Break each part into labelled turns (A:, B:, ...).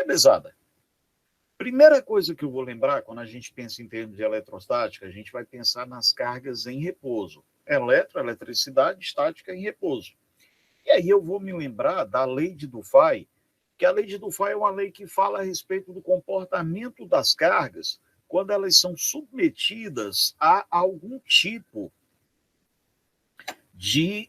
A: Bebezada, primeira coisa que eu vou lembrar quando a gente pensa em termos de eletrostática, a gente vai pensar nas cargas em repouso. Eletricidade, estática em repouso. E aí eu vou me lembrar da lei de Dufay, que a lei de Dufay é uma lei que fala a respeito do comportamento das cargas quando elas são submetidas a algum tipo de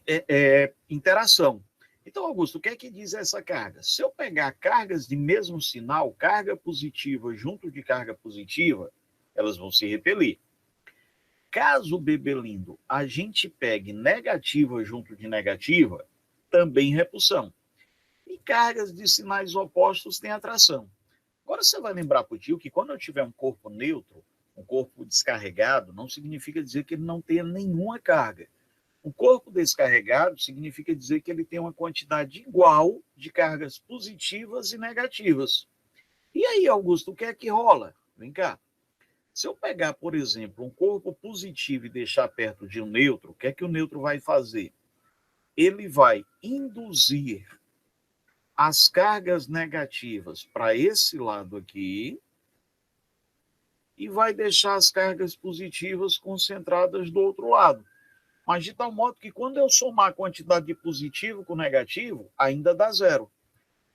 A: interação. Então, Augusto, o que é que diz essa carga? Se eu pegar cargas de mesmo sinal, carga positiva junto de carga positiva, elas vão se repelir. Caso, bebê lindo, a gente pegue negativa junto de negativa, também repulsão. E cargas de sinais opostos têm atração. Agora você vai lembrar para o tio que quando eu tiver um corpo neutro, um corpo descarregado, não significa dizer que ele não tenha nenhuma carga. O corpo descarregado significa dizer que ele tem uma quantidade igual de cargas positivas e negativas. E aí, Augusto, o que é que rola? Vem cá. Se eu pegar, por exemplo, um corpo positivo e deixar perto de um neutro, o que é que o neutro vai fazer? Ele vai induzir as cargas negativas para esse lado aqui e vai deixar as cargas positivas concentradas do outro lado. Mas de tal modo que quando eu somar a quantidade de positivo com negativo, ainda dá zero.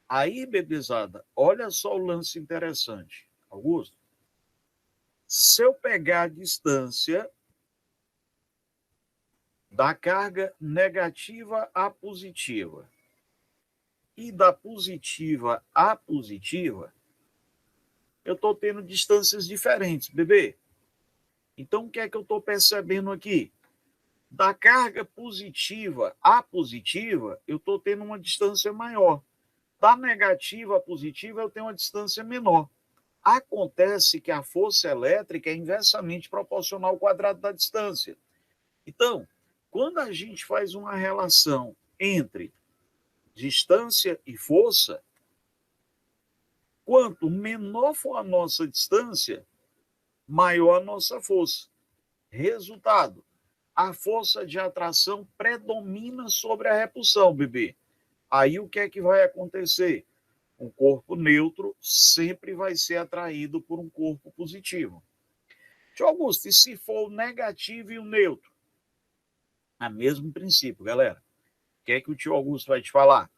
A: Aí, bebezada, olha só o lance interessante. Augusto, se eu pegar a distância da carga negativa a positiva e da positiva a positiva, eu estou tendo distâncias diferentes, bebê. Então, o que é que eu estou percebendo aqui? Da carga positiva a positiva, eu estou tendo uma distância maior. Da negativa a positiva, eu tenho uma distância menor. Acontece que a força elétrica é inversamente proporcional ao quadrado da distância. Então, quando a gente faz uma relação entre distância e força, quanto menor for a nossa distância, maior a nossa força. Resultado, a força de atração predomina sobre a repulsão, bebê. Aí o que é que vai acontecer? Um corpo neutro sempre vai ser atraído por um corpo positivo. Tio Augusto, e se for o negativo e o neutro? A mesmo princípio, galera. O que é que o tio Augusto vai te falar?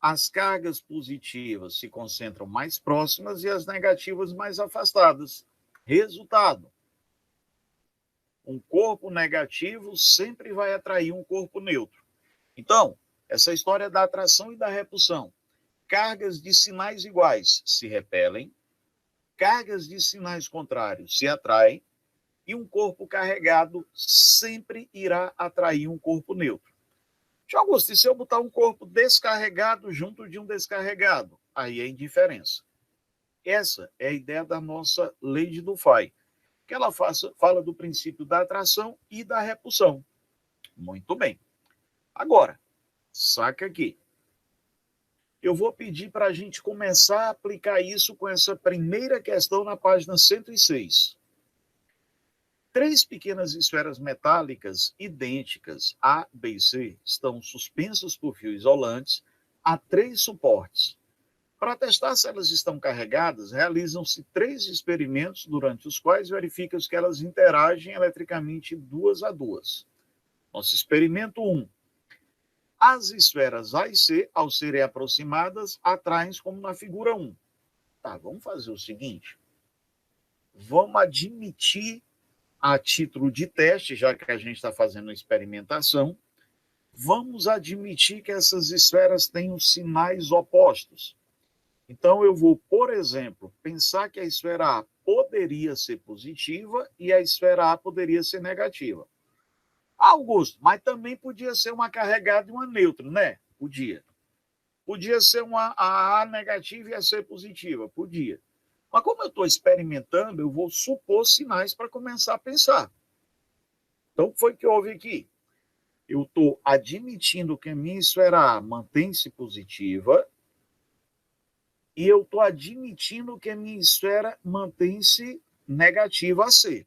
A: As cargas positivas se concentram mais próximas e as negativas mais afastadas. Resultado, um corpo negativo sempre vai atrair um corpo neutro. Então, essa história da atração e da repulsão. Cargas de sinais iguais se repelem, cargas de sinais contrários se atraem, e um corpo carregado sempre irá atrair um corpo neutro. Tio Augusto, e se eu botar um corpo descarregado junto de um descarregado? Aí é indiferença. Essa é a ideia da nossa lei de Dufay, que ela fala do princípio da atração e da repulsão. Muito bem. Agora, saca aqui. Eu vou pedir para a gente começar a aplicar isso com essa primeira questão na página 106. Três pequenas esferas metálicas idênticas, A, B e C, estão suspensas por fios isolantes a três suportes. Para testar se elas estão carregadas, realizam-se três experimentos durante os quais verifica-se que elas interagem eletricamente duas a duas. Nosso experimento 1. As esferas A e C, ao serem aproximadas, atraem-se como na figura 1. Tá, vamos fazer o seguinte. Vamos admitir, a título de teste, já que a gente está fazendo uma experimentação, vamos admitir que essas esferas têm os sinais opostos. Então, eu vou, por exemplo, pensar que a esfera A poderia ser positiva e a esfera A poderia ser negativa. Augusto, mas também podia ser uma carregada e uma neutra, né? Podia. Podia ser a A negativa e a C positiva, podia. Mas como eu estou experimentando, eu vou supor sinais para começar a pensar. Então, o que foi que houve aqui? Eu estou admitindo que a minha esfera A mantém-se positiva e eu estou admitindo que a minha esfera mantém-se negativa a C.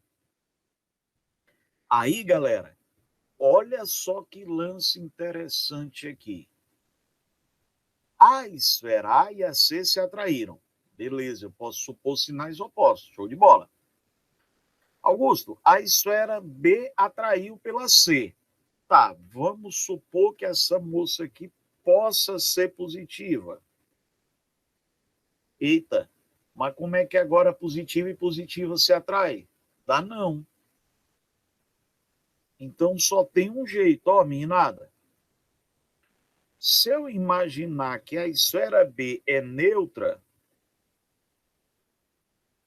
A: Aí, galera, olha só que lance interessante aqui. A esfera A e a C se atraíram. Beleza, eu posso supor sinais opostos. Show de bola. Augusto, a esfera B atraiu pela C. Tá, vamos supor que essa moça aqui possa ser positiva. Eita, mas como é que agora positiva e positiva se atrai? Dá não. Então só tem um jeito, ó, meninada. Se eu imaginar que a esfera B é neutra,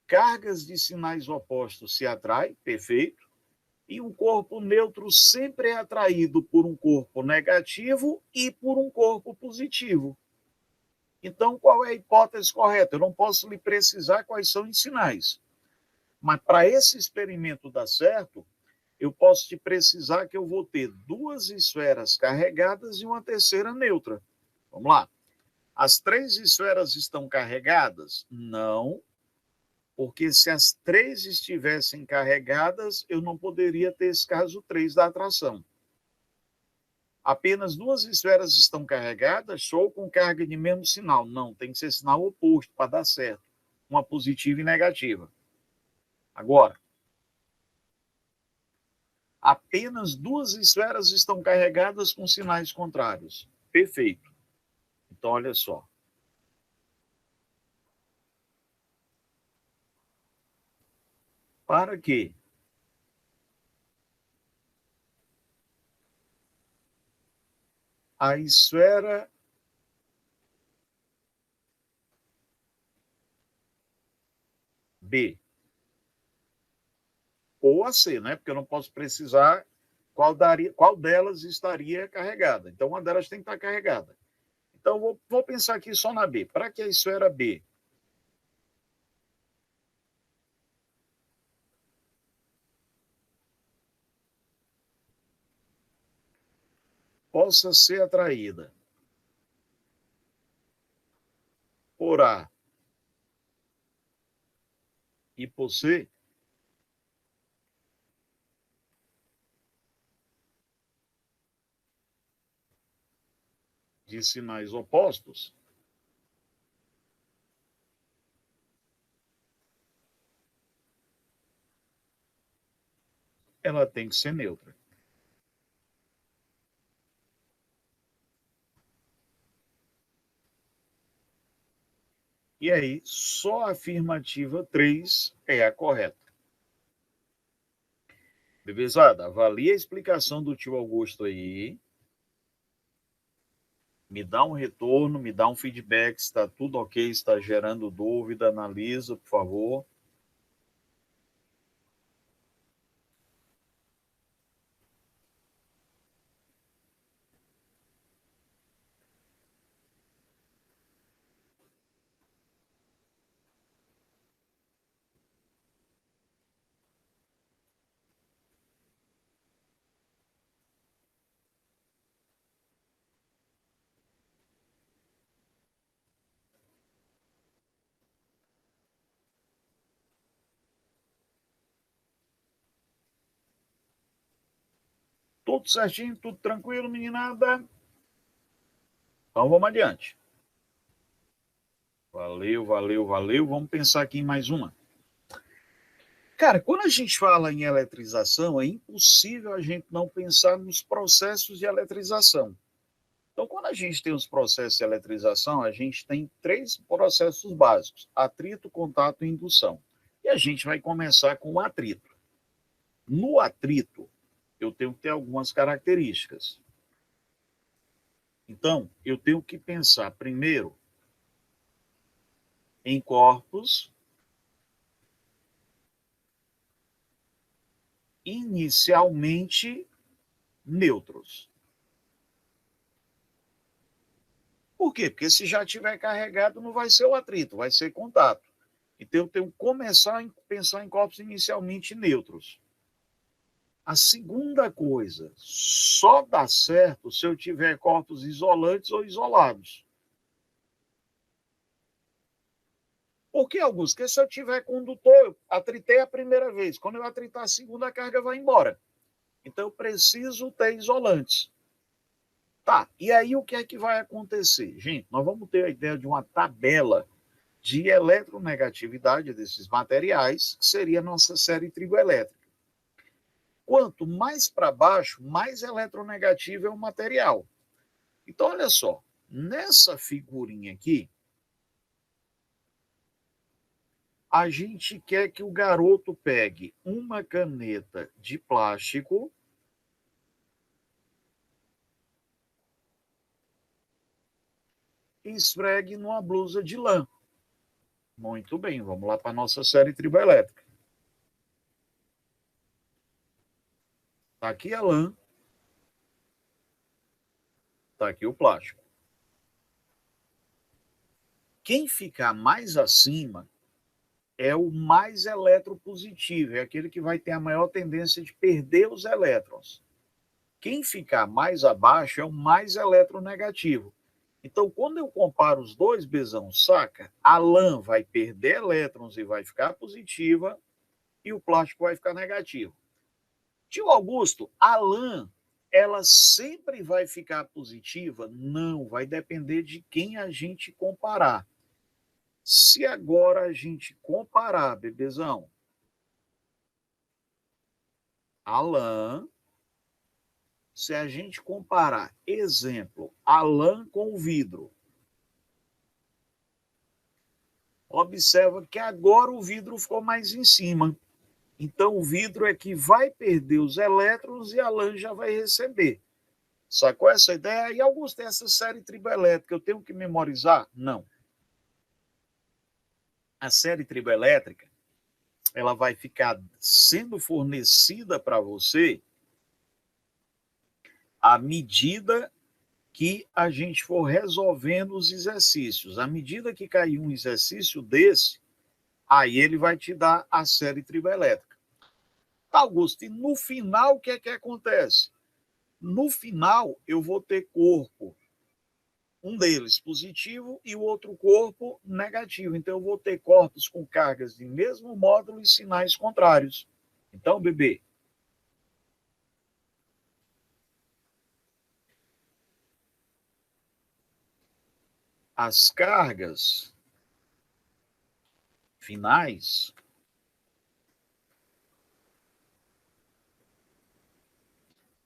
A: cargas de sinais opostos se atraem, perfeito, e um corpo neutro sempre é atraído por um corpo negativo e por um corpo positivo. Então, qual é a hipótese correta? Eu não posso lhe precisar quais são os sinais. Mas para esse experimento dar certo, eu posso te precisar que eu vou ter duas esferas carregadas e uma terceira neutra. Vamos lá. As três esferas estão carregadas? Não, porque se as três estivessem carregadas, eu não poderia ter esse caso 3 da atração. Apenas duas esferas estão carregadas, show, com carga de mesmo sinal. Não, tem que ser sinal oposto para dar certo. Uma positiva e negativa. Agora, apenas duas esferas estão carregadas com sinais contrários. Perfeito. Então, olha só. Para que a esfera B ou a C, né? Porque eu não posso precisar qual delas estaria carregada. Então, uma delas tem que estar carregada. Então, vou pensar aqui só na B. Para que a esfera B possa ser atraída por A e por C, de sinais opostos, ela tem que ser neutra. E aí, só a afirmativa 3 é a correta. Bebezada, avalie a explicação do tio Augusto aí. Me dá um retorno, me dá um feedback, se está tudo ok, se está gerando dúvida, analisa, por favor. Tudo certinho, tudo tranquilo, meninada? Então vamos adiante. Valeu, valeu, valeu. Vamos pensar aqui em mais uma. Cara, quando a gente fala em eletrização, é impossível a gente não pensar nos processos de eletrização. Então, quando a gente tem os processos de eletrização, a gente tem três processos básicos: atrito, contato e indução. E a gente vai começar com o atrito. No atrito, eu tenho que ter algumas características. Então, eu tenho que pensar primeiro em corpos inicialmente neutros. Por quê? Porque se já tiver carregado, não vai ser o atrito, vai ser contato. Então, eu tenho que começar a pensar em corpos inicialmente neutros. A segunda coisa, só dá certo se eu tiver corpos isolantes ou isolados. Por que, Augusto? Porque se eu tiver condutor, eu atritei a primeira vez. Quando eu atritar a segunda, a carga vai embora. Então, eu preciso ter isolantes. Tá, e aí o que é que vai acontecer? Gente, nós vamos ter a ideia de uma tabela de eletronegatividade desses materiais, que seria a nossa série trigoelétrica. Quanto mais para baixo, mais eletronegativo é o material. Então, olha só, nessa figurinha aqui, a gente quer que o garoto pegue uma caneta de plástico e esfregue numa blusa de lã. Muito bem, vamos lá para a nossa série triboelétrica. Está aqui a lã, está aqui o plástico. Quem ficar mais acima é o mais eletropositivo, é aquele que vai ter a maior tendência de perder os elétrons. Quem ficar mais abaixo é o mais eletronegativo. Então, quando eu comparo os dois, Bezão, saca? A lã vai perder elétrons e vai ficar positiva, e o plástico vai ficar negativo. Tio Augusto, a lã, ela sempre vai ficar positiva? Não, vai depender de quem a gente comparar. Se agora a gente comparar, bebezão, a lã, se a gente comparar, exemplo, a lã com o vidro, observa que agora o vidro ficou mais em cima. Então, o vidro é que vai perder os elétrons e a lã já vai receber. Sacou essa ideia? E, Augusto, essa série triboelétrica, eu tenho que memorizar? Não. A série triboelétrica, ela vai ficar sendo fornecida para você à medida que a gente for resolvendo os exercícios. À medida que cair um exercício desse, aí ele vai te dar a série triboelétrica. Tá, Augusto, e no final o que é que acontece? No final eu vou ter corpo, um deles positivo e o outro corpo negativo. Então eu vou ter corpos com cargas de mesmo módulo e sinais contrários. Então, bebê, as cargas finais,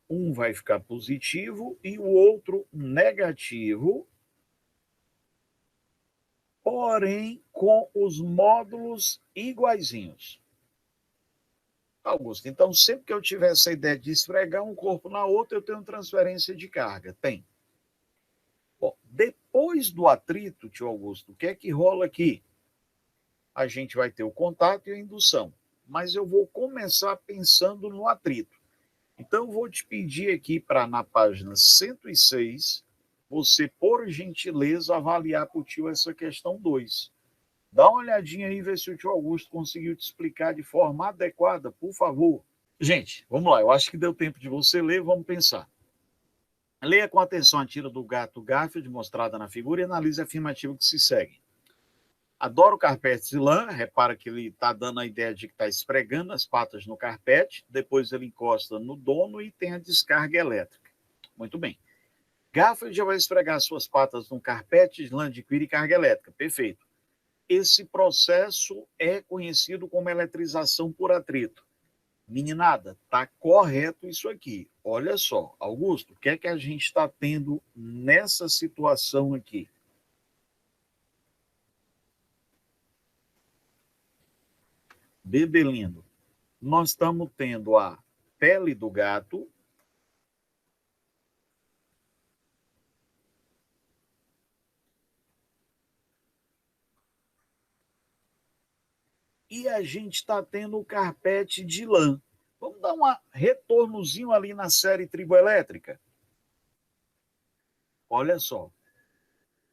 A: um vai ficar positivo e o outro negativo, porém com os módulos iguaizinhos. Augusto, então sempre que eu tiver essa ideia de esfregar um corpo na outra, eu tenho transferência de carga. Tem. Bom, depois do atrito, tio Augusto, o que é que rola aqui? A gente vai ter o contato e a indução. Mas eu vou começar pensando no atrito. Então, eu vou te pedir aqui para, na página 106, você, por gentileza, avaliar para o tio essa questão 2. Dá uma olhadinha aí, ver se o tio Augusto conseguiu te explicar de forma adequada, por favor. Gente, vamos lá, eu acho que deu tempo de você ler, vamos pensar. Leia com atenção a tira do gato Garfield mostrada na figura e analise a afirmativa que se segue. Adoro carpetes de lã, repara que ele está dando a ideia de que está esfregando as patas no carpete, depois ele encosta no dono e tem a descarga elétrica. Muito bem. Garfield já vai esfregar suas patas no carpete de lã de cuir e carga elétrica. Perfeito. Esse processo é conhecido como eletrização por atrito. Meninada, tá correto isso aqui. Olha só, Augusto, o que é que a gente está tendo nessa situação aqui? Bebê lindo, nós estamos tendo a pele do gato, e a gente está tendo o carpete de lã. Vamos dar um retornozinho ali na série triboelétrica. Olha só.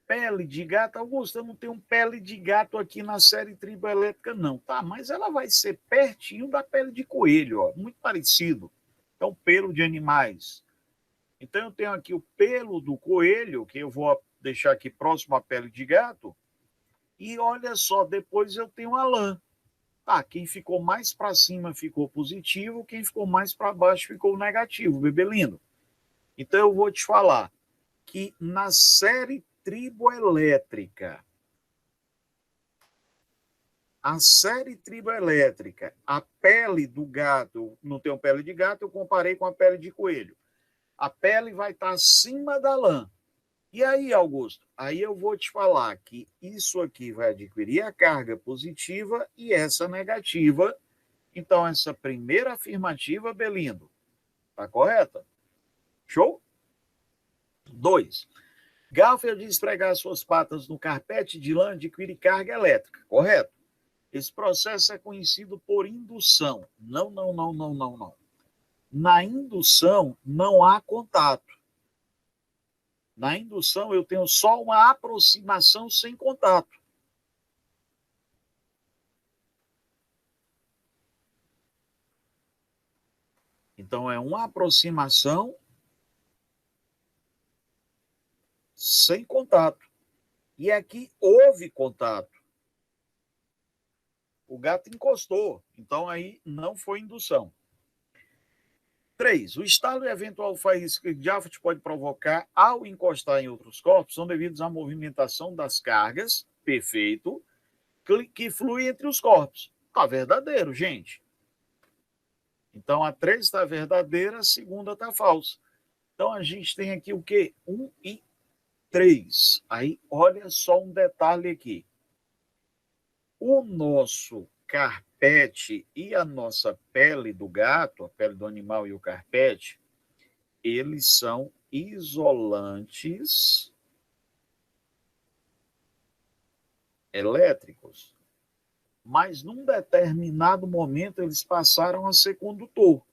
A: Pele de gato, Augusto, eu não tenho pele de gato aqui na série triboelétrica, não. Tá, mas ela vai ser pertinho da pele de coelho, ó, muito parecido. Então, pelo de animais. Então, eu tenho aqui o pelo do coelho, que eu vou deixar aqui próximo à pele de gato. E olha só, depois eu tenho a lã. Tá, quem ficou mais para cima ficou positivo, quem ficou mais para baixo ficou negativo, bebê lindo. Então, eu vou te falar que na série triboelétrica, a série triboelétrica, a pele do gato, não tem pele de gato, eu comparei com a pele de coelho. A pele vai estar acima da lã. E aí, Augusto, aí eu vou te falar que isso aqui vai adquirir a carga positiva e essa negativa. Então, essa primeira afirmativa, Belindo, está correta? Show? 2. Garfield de esfregar suas patas no carpete de lã adquire carga elétrica, correto? Esse processo é conhecido por indução. Não, não, não, não, não, não. Na indução, não há contato. Na indução, eu tenho só uma aproximação sem contato. Então, é uma aproximação sem contato. E aqui houve contato. O gato encostou, então aí não foi indução. 3. O estalo e eventual faísca de Jafet pode provocar ao encostar em outros corpos são devidos à movimentação das cargas, perfeito, que flui entre os corpos. Está verdadeiro, gente. Então a 3 está verdadeira, a segunda está falsa. Então a gente tem aqui o quê? 1 e 3. Aí olha só um detalhe aqui. O nosso carpete e a nossa pele do gato, a pele do animal e o carpete, eles são isolantes elétricos. Mas num determinado momento eles passaram a ser condutor.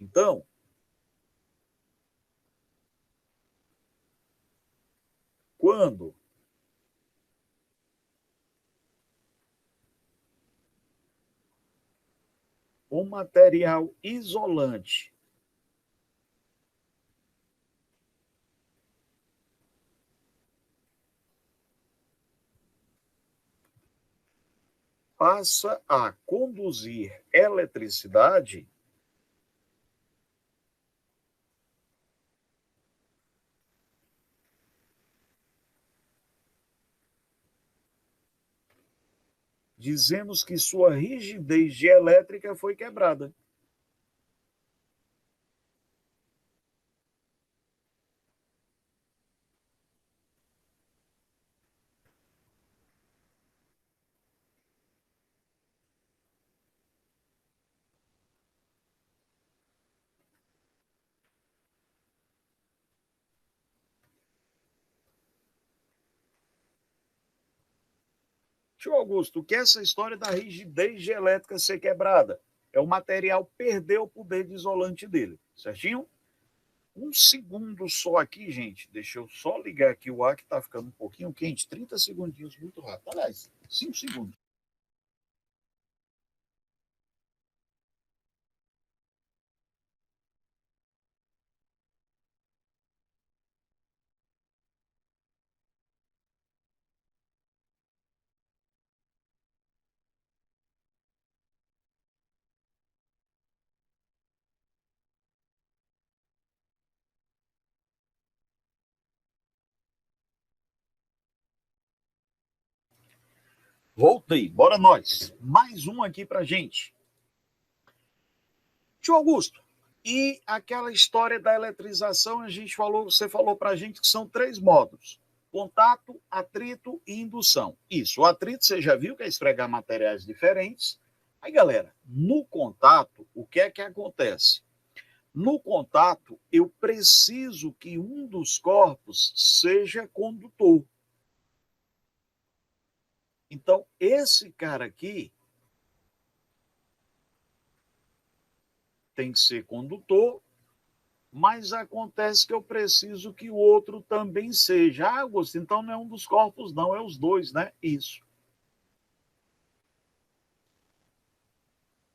A: Então, quando o material isolante passa a conduzir eletricidade, dizemos que sua rigidez dielétrica foi quebrada. Tio Augusto, o que é essa história da rigidez dielétrica ser quebrada? É o material perder o poder de isolante dele, certinho? Um segundo só aqui, gente. Deixa eu só ligar aqui o ar que está ficando um pouquinho quente. 30 segundinhos, muito rápido. Aliás, 5 segundos. Voltei, bora nós. Mais um aqui pra gente. Tio Augusto, e aquela história da eletrização, a gente falou, você falou pra gente que são 3 modos: contato, atrito e indução. Isso, o atrito você já viu que é esfregar materiais diferentes. Aí, galera, no contato, o que é que acontece? No contato, eu preciso que um dos corpos seja condutor. Então, esse cara aqui tem que ser condutor, mas acontece que eu preciso que o outro também seja. Ah, Augusto, então não é um dos corpos, não, é os dois, né? Isso.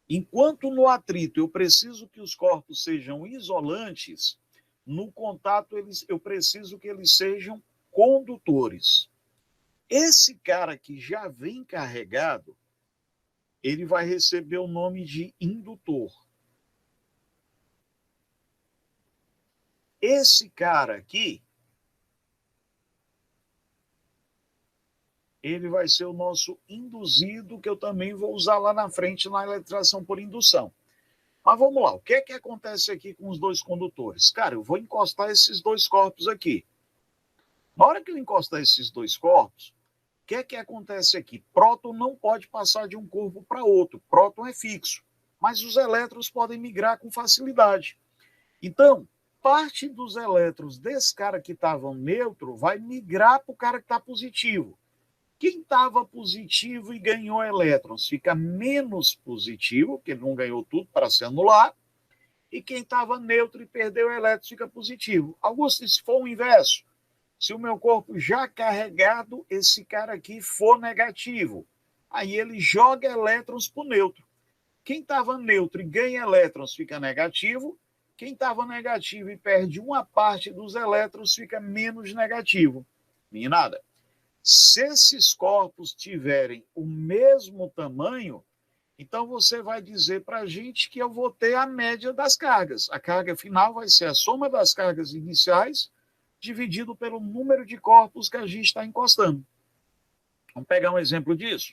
A: Enquanto no atrito eu preciso que os corpos sejam isolantes, no contato eu preciso que eles sejam condutores. Esse cara que já vem carregado, ele vai receber o nome de indutor. Esse cara aqui, ele vai ser o nosso induzido, que eu também vou usar lá na frente na eletrização por indução. Mas vamos lá, o que é que acontece aqui com os dois condutores? Cara, eu vou encostar esses dois corpos aqui. Na hora que eu encostar esses dois corpos, o que é que acontece aqui? Próton não pode passar de um corpo para outro, próton é fixo, mas os elétrons podem migrar com facilidade. Então, parte dos elétrons desse cara que estava neutro vai migrar para o cara que está positivo. Quem estava positivo e ganhou elétrons fica menos positivo, porque ele não ganhou tudo para se anular, e quem estava neutro e perdeu elétrons fica positivo. Augusto, se for o inverso, se o meu corpo já carregado, esse cara aqui for negativo, aí ele joga elétrons para o neutro. Quem estava neutro e ganha elétrons fica negativo, quem estava negativo e perde uma parte dos elétrons fica menos negativo. Meninada, se esses corpos tiverem o mesmo tamanho, então você vai dizer para a gente que eu vou ter a média das cargas. A carga final vai ser a soma das cargas iniciais dividido pelo número de corpos que a gente está encostando. Vamos pegar um exemplo disso?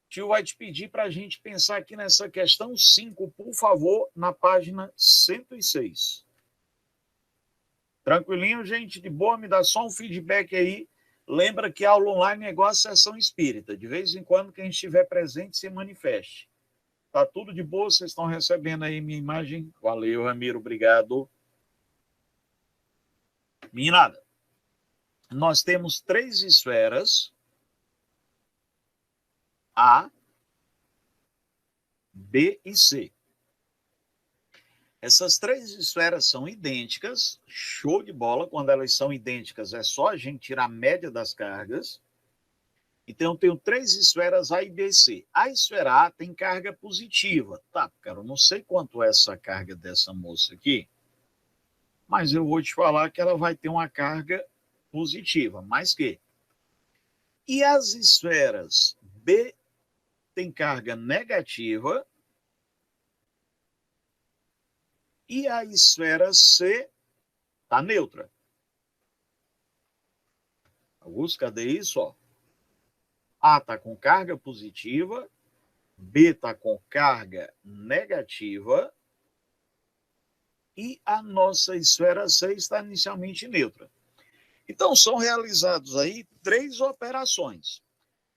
A: O tio vai te pedir para a gente pensar aqui nessa questão 5, por favor, na página 106. Tranquilinho, gente? De boa? Me dá só um feedback aí. Lembra que a aula online é igual a sessão espírita. De vez em quando, quem estiver presente, se manifeste. Tá tudo de boa? Vocês estão recebendo aí minha imagem? Valeu, Ramiro. Obrigado. Meninada, nós temos 3 esferas. A, B e C. Essas 3 esferas são idênticas, show de bola. Quando elas são idênticas, é só a gente tirar a média das cargas. Então, eu tenho 3 esferas A e B e C. A esfera A tem carga positiva. Tá, cara, eu não sei quanto é essa carga dessa moça aqui, mas eu vou te falar que ela vai ter uma carga positiva, mais que. E as esferas B tem carga negativa e a esfera C está neutra. Augusto, cadê isso? Ó? A está com carga positiva, B está com carga negativa e a nossa esfera C está inicialmente neutra. Então, são realizados aí 3 operações.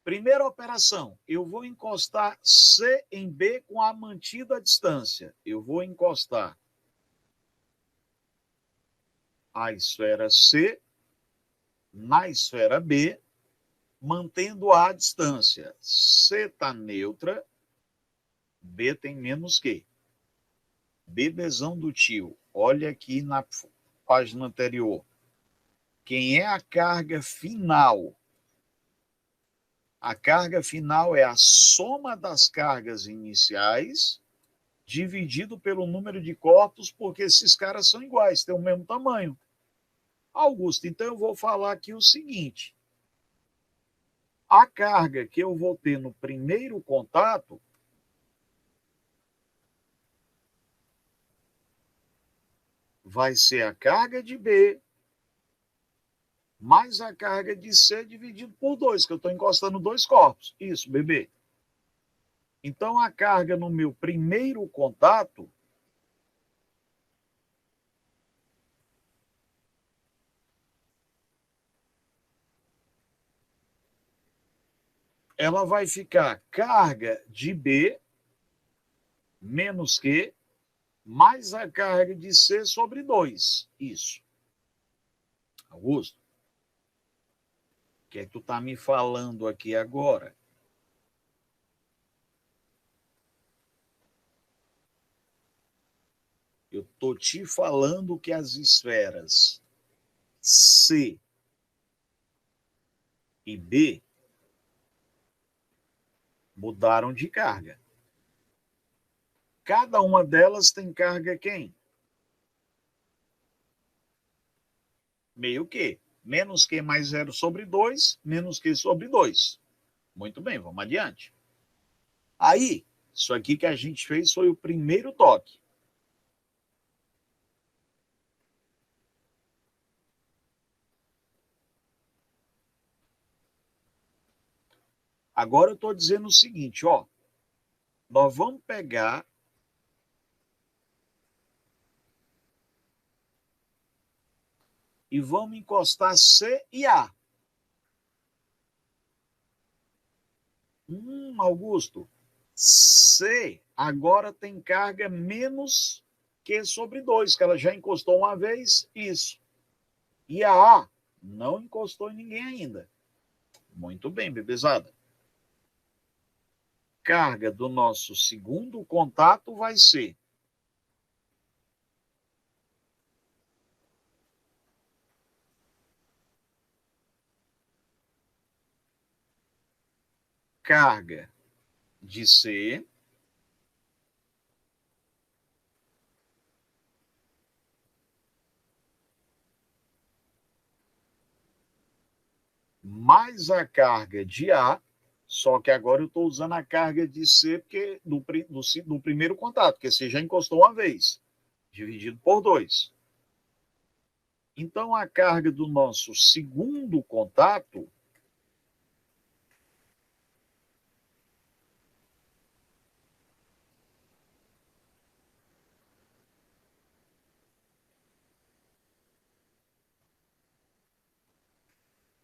A: Primeira operação, eu vou encostar C em B com a mantida distância. Eu vou encostar a esfera C na esfera B, mantendo a distância. C está neutra, B tem menos Q. Bebezão do tio, olha aqui na página anterior. Quem é a carga final? A carga final é a soma das cargas iniciais dividido pelo número de corpos, porque esses caras são iguais, têm o mesmo tamanho. Augusto, então eu vou falar aqui o seguinte. A carga que eu vou ter no primeiro contato vai ser a carga de B mais a carga de C dividido por 2, que eu estou encostando 2 corpos. Isso, bebê. Então, a carga no meu primeiro contato ela vai ficar carga de B menos Q mais a carga de C sobre 2. Isso. Augusto, o que é que tu está me falando aqui agora? Eu estou te falando que as esferas C e B mudaram de carga. Cada uma delas tem carga quem? Meio que. Menos Q mais 0 sobre 2, menos Q sobre 2. Muito bem, vamos adiante. Aí, isso aqui que a gente fez foi o primeiro toque. Agora eu estou dizendo o seguinte, ó. Nós vamos pegar e vamos encostar C e A. Augusto, C agora tem carga menos Q sobre 2, que ela já encostou uma vez, isso. E a A não encostou em ninguém ainda. Muito bem, bebezada. Carga do nosso segundo contato vai ser carga de C mais a carga de A, só que agora eu estou usando a carga de C porque do primeiro contato, porque C já encostou uma vez, dividido por 2. Então, a carga do nosso segundo contato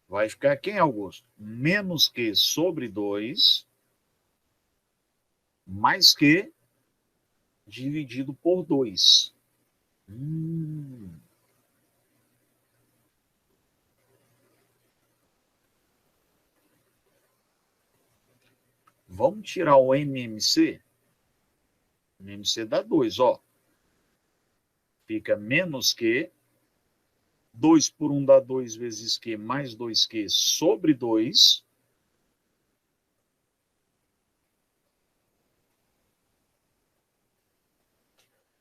A: vai ficar quem, Augusto? Menos Q sobre 2, mais Q dividido por 2. Vamos tirar o MMC? MMC dá 2, ó. Fica menos Q. 2 por 1 dá 2 vezes Q mais 2Q sobre 2.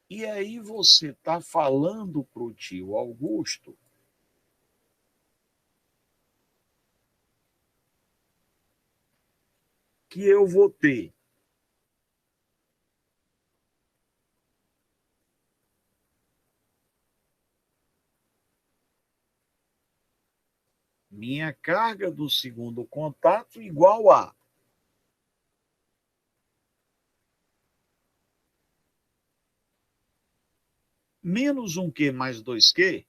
A: E aí você está falando para o tio Augusto que eu vou ter minha carga do segundo contato igual a menos 1Q mais 2Q,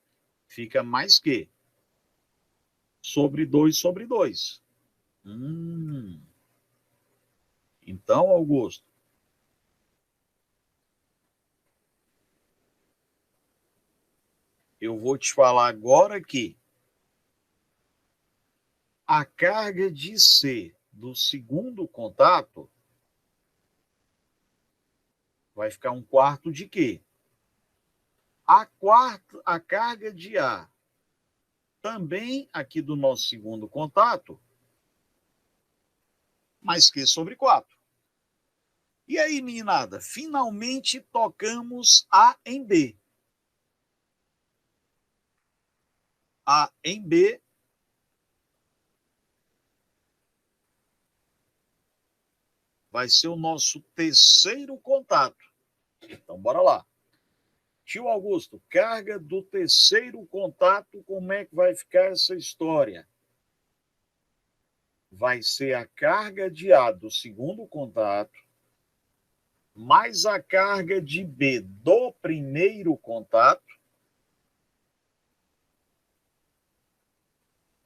A: fica mais Q, sobre 2 sobre 2. Então, Augusto, eu vou te falar agora que a carga de C do segundo contato vai ficar 1/4 de Q. A carga de A, também aqui do nosso segundo contato, mais Q sobre 4. E aí, meninada, finalmente tocamos A em B. A em B vai ser o nosso terceiro contato. Então, bora lá. Tio Augusto, carga do terceiro contato, como é que vai ficar essa história? Vai ser a carga de A do segundo contato, mais a carga de B do primeiro contato.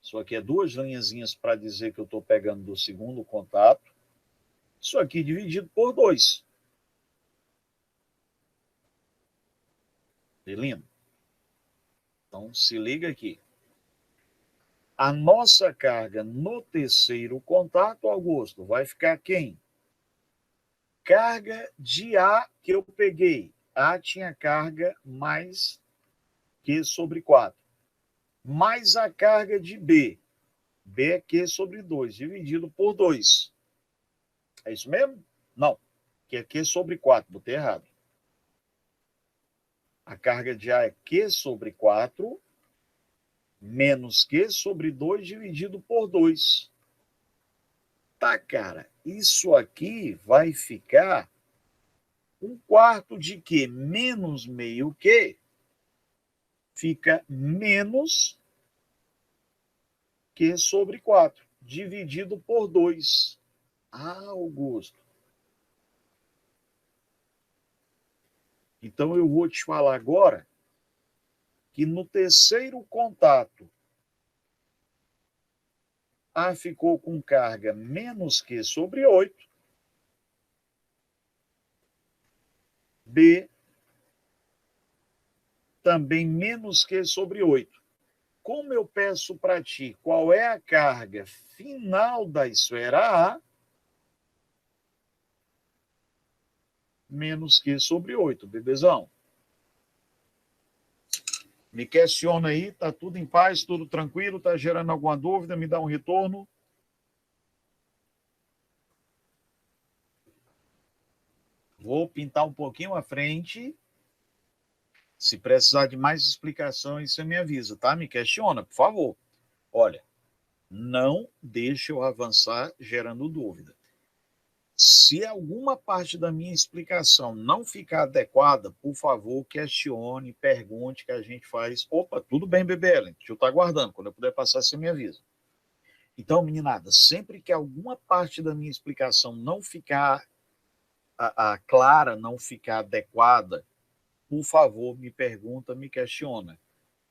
A: Isso aqui é 2 linhazinhas para dizer que eu estou pegando do segundo contato. Isso aqui dividido por 2. Beleza? Então, se liga aqui. A nossa carga no terceiro contato, Augusto, vai ficar quem? Carga de A que eu peguei. A tinha carga mais Q sobre 4. Mais a carga de B. B é Q sobre 2, dividido por 2. É isso mesmo? Não. Que é Q sobre 4, botei errado. A carga de A é Q sobre 4, menos Q sobre 2, dividido por 2. Tá, cara, isso aqui vai ficar 1/4 de Q menos meio Q, fica menos Q sobre 4, dividido por 2. Ah, Augusto. Então eu vou te falar agora que no terceiro contato A ficou com carga menos Q sobre 8, B também menos Q sobre 8. Como eu peço para ti qual é a carga final da esfera A, menos Q sobre 8, bebezão. Me questiona aí, tá tudo em paz, tudo tranquilo, tá gerando alguma dúvida, me dá um retorno. Vou pintar um pouquinho à frente. Se precisar de mais explicações, você me avisa, tá? Me questiona, por favor. Olha, não deixe eu avançar gerando dúvida. Se alguma parte da minha explicação não ficar adequada, por favor, questione, pergunte, que a gente faz. Opa, tudo bem, bebê Ellen, deixa eu estar aguardando. Quando eu puder passar, você me avisa. Então, meninada, sempre que alguma parte da minha explicação não ficar clara, não ficar adequada, por favor, me pergunta, me questiona.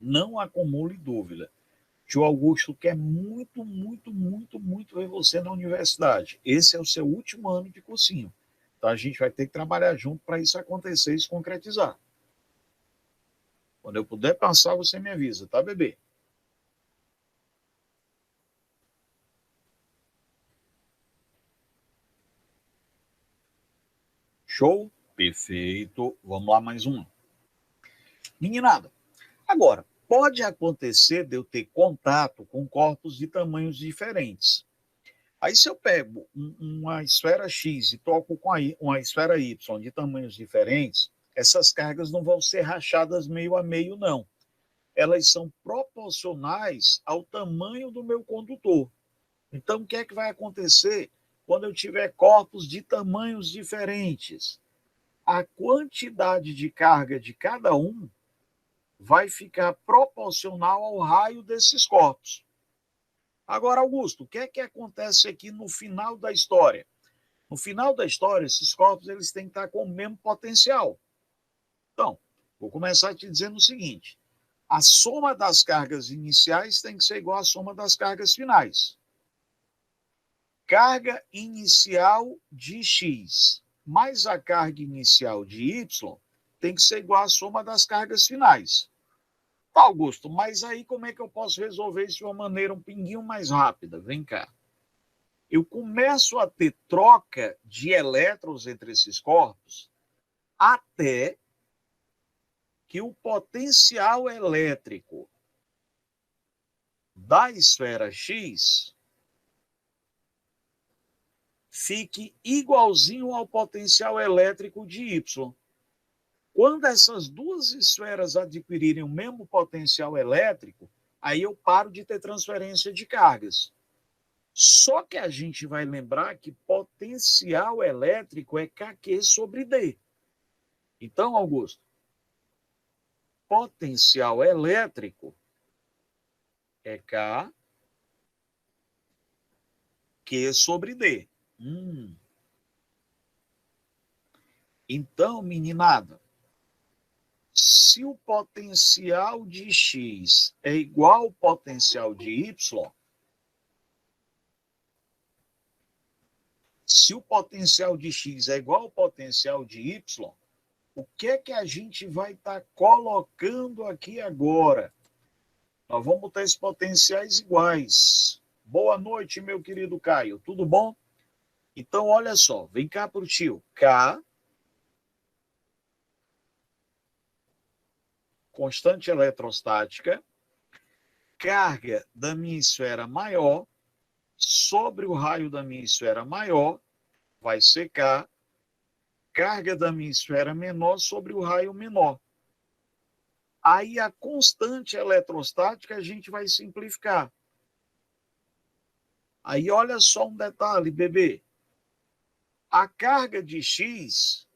A: Não acumule dúvida. Tio Augusto quer muito, muito, muito, muito ver você na universidade. Esse é o seu último ano de cursinho. Então a gente vai ter que trabalhar junto para isso acontecer e se concretizar. Quando eu puder passar, você me avisa, tá, bebê? Show? Perfeito. Vamos lá, mais um. Meninada, agora, pode acontecer de eu ter contato com corpos de tamanhos diferentes. Aí, se eu pego uma esfera X e toco com uma esfera Y de tamanhos diferentes, essas cargas não vão ser rachadas meio a meio, não. Elas são proporcionais ao tamanho do meu condutor. Então, o que é que vai acontecer quando eu tiver corpos de tamanhos diferentes? A quantidade de carga de cada um vai ficar proporcional ao raio desses corpos. Agora, Augusto, o que é que acontece aqui no final da história? No final da história, esses corpos eles têm que estar com o mesmo potencial. Então, vou começar te dizendo o seguinte: a soma das cargas iniciais tem que ser igual à soma das cargas finais. Carga inicial de X mais a carga inicial de Y tem que ser igual à soma das cargas finais. Tá, Augusto, mas aí como é que eu posso resolver isso de uma maneira um pinguinho mais rápida? Vem cá. Eu começo a ter troca de elétrons entre esses corpos até que o potencial elétrico da esfera X fique igualzinho ao potencial elétrico de Y. Quando essas duas esferas adquirirem o mesmo potencial elétrico, aí eu paro de ter transferência de cargas. Só que a gente vai lembrar que potencial elétrico é Kq sobre D. Então, Augusto, potencial elétrico é K Q sobre D. Então, meninada, se o potencial de X é igual ao potencial de Y, se o potencial de X é igual ao potencial de Y, o que é que a gente vai estar colocando aqui agora? Nós vamos ter esses potenciais iguais. Boa noite, meu querido Caio. Tudo bom? Então, olha só. Vem cá para o tio. K, constante eletrostática, carga da minha esfera maior sobre o raio da minha esfera maior, vai ser K, carga da minha esfera menor sobre o raio menor. Aí a constante eletrostática a gente vai simplificar. Aí olha só um detalhe, bebê. A carga de X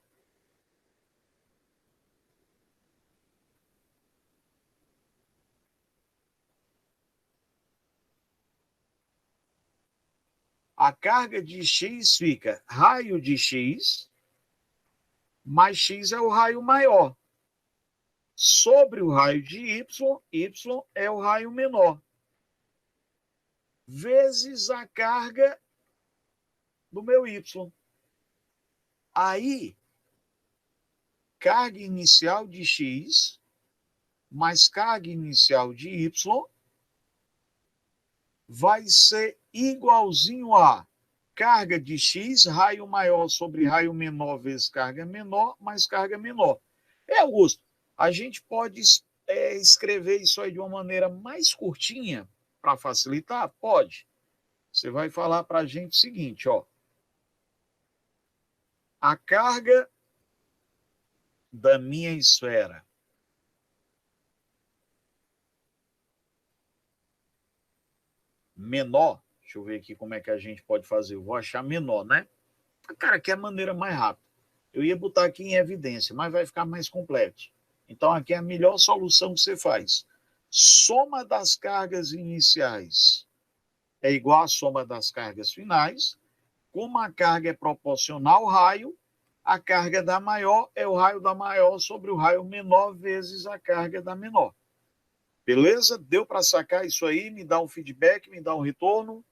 A: A carga de X fica raio de X, mais X é o raio maior. Sobre o raio de Y, Y é o raio menor. Vezes a carga do meu Y. Aí, carga inicial de X mais carga inicial de Y vai ser igualzinho a carga de X, raio maior sobre raio menor vezes carga menor, mais carga menor. Augusto, a gente pode escrever isso aí de uma maneira mais curtinha para facilitar? Pode. Você vai falar para a gente o seguinte, ó. A carga da minha esfera menor, deixa eu ver aqui como é que a gente pode fazer, eu vou achar menor, né? Cara, aqui é a maneira mais rápida. Eu ia botar aqui em evidência, mas vai ficar mais complexo. Então, aqui é a melhor solução que você faz. Soma das cargas iniciais é igual à soma das cargas finais. Como a carga é proporcional ao raio, a carga da maior é o raio da maior sobre o raio menor vezes a carga da menor. Beleza? Deu para sacar isso aí? Me dá um feedback, me dá um retorno.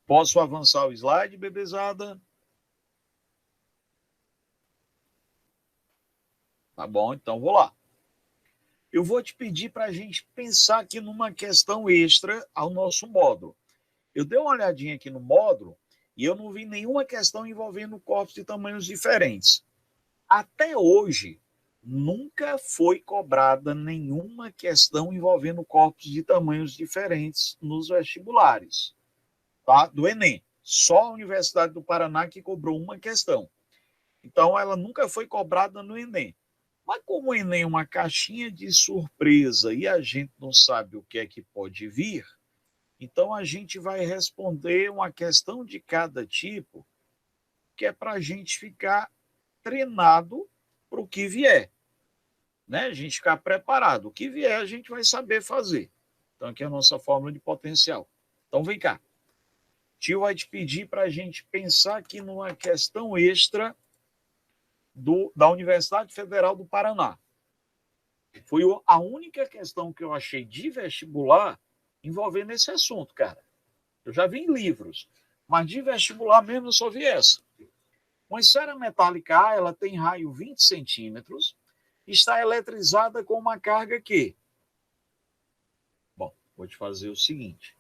A: Posso avançar o slide, bebezada? Tá bom, então vou lá. Eu vou te pedir para a gente pensar aqui numa questão extra ao nosso módulo. Eu dei uma olhadinha aqui no módulo e eu não vi nenhuma questão envolvendo corpos de tamanhos diferentes. Até hoje, nunca foi cobrada nenhuma questão envolvendo corpos de tamanhos diferentes nos vestibulares, tá? Do Enem. Só a Universidade do Paraná que cobrou uma questão. Então, ela nunca foi cobrada no Enem. Mas como o Enem é uma caixinha de surpresa e a gente não sabe o que é que pode vir, então a gente vai responder uma questão de cada tipo, que é para a gente ficar treinado para o que vier. Né? A gente ficar preparado. O que vier, a gente vai saber fazer. Então, aqui é a nossa fórmula de potencial. Então, vem cá. Tio vai te pedir para a gente pensar aqui numa questão extra da Universidade Federal do Paraná. Foi a única questão que eu achei de vestibular envolvendo esse assunto, cara. Eu já vi em livros, mas de vestibular mesmo eu só vi essa. Uma esfera metálica A, ela tem raio 20 centímetros, está eletrizada com uma carga Q. Bom, vou te fazer o seguinte.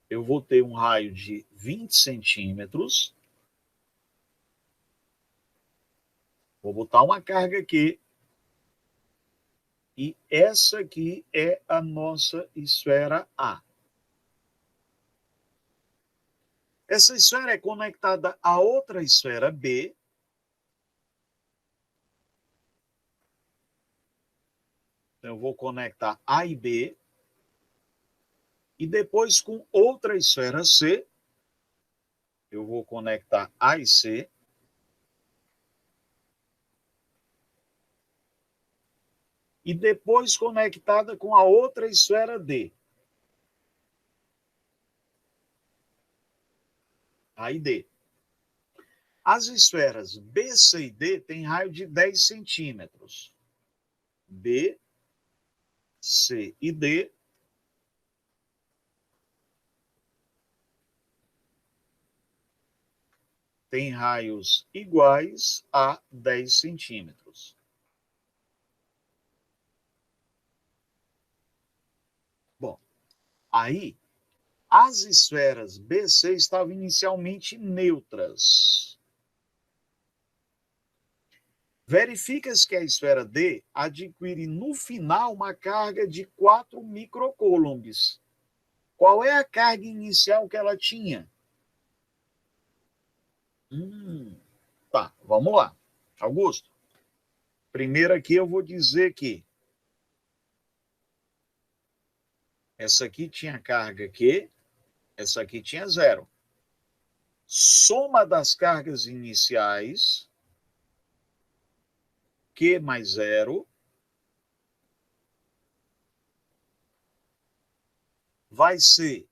A: Eu vou ter um raio de 20 centímetros. Vou botar uma carga aqui. E essa aqui é a nossa esfera A. Essa esfera é conectada a outra esfera B. Então, eu vou conectar A e B. E depois, com outra esfera C, eu vou conectar A e C. E depois conectada com a outra esfera D. A e D. As esferas B, C e D têm raio de 10 centímetros. B, C e D têm raios iguais a 10 centímetros. Bom, aí as esferas B e C estavam inicialmente neutras. Verifica-se que a esfera D adquire no final uma carga de 4 microcoulombs. Qual é a carga inicial que ela tinha? Tá, vamos lá. Augusto, primeiro aqui eu vou dizer que essa aqui tinha carga Q, essa aqui tinha 0. Soma das cargas iniciais Q mais 0 vai ser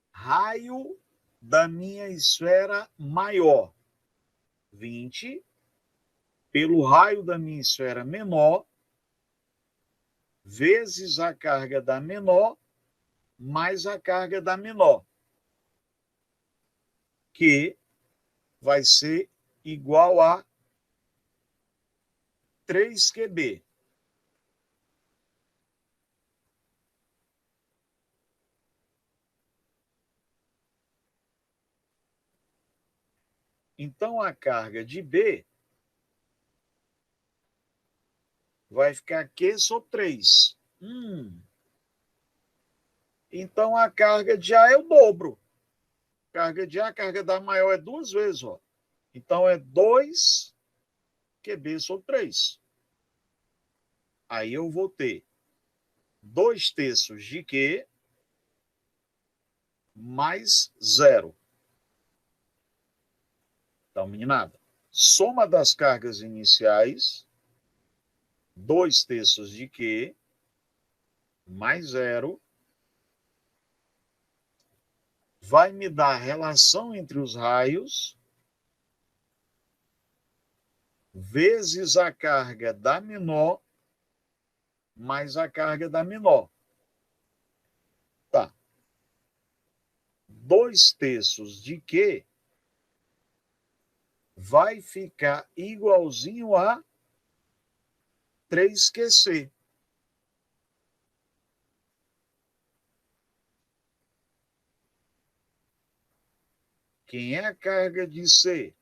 A: raio da minha esfera maior, 20, pelo raio da minha esfera menor, vezes a carga da menor, mais a carga da menor, que vai ser igual a 3QB. Então, a carga de B vai ficar Q sobre 3. Então, a carga de A é o dobro. Carga de A, a carga da maior é 2 vezes. Ó. Então, é 2QB sobre 3. Aí eu vou ter 2/3 de Q mais 0. Então, meninada, soma das cargas iniciais, 2/3 de Q mais 0, vai me dar a relação entre os raios vezes a carga da menor mais a carga da menor. Tá. 2/3 de Q vai ficar igualzinho a 3QC. Quem é a carga de C?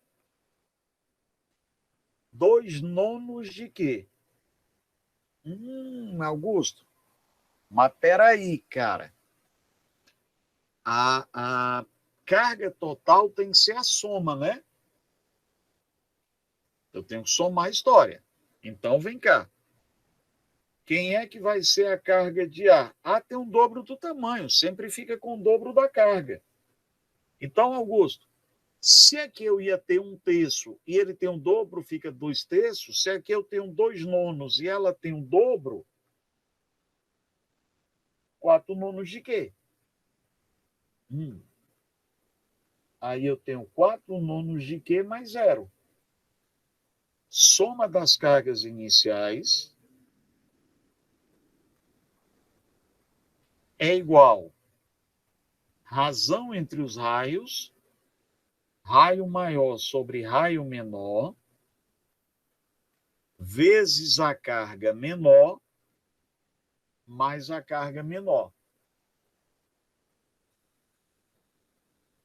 A: 2/9 de Q. Augusto, mas peraí, cara. A carga total tem que ser a soma, né? Eu tenho que somar a história. Então, vem cá. Quem é que vai ser a carga de A? A tem um dobro do tamanho, sempre fica com o dobro da carga. Então, Augusto, se aqui eu ia ter 1/3 e ele tem um dobro, fica 2/3. Se aqui eu tenho 2/9 e ela tem um dobro, 4/9 de quê? Aí eu tenho 4/9 de Q mais 0. Soma das cargas iniciais é igual razão entre os raios, raio maior sobre raio menor, vezes a carga menor, mais a carga menor.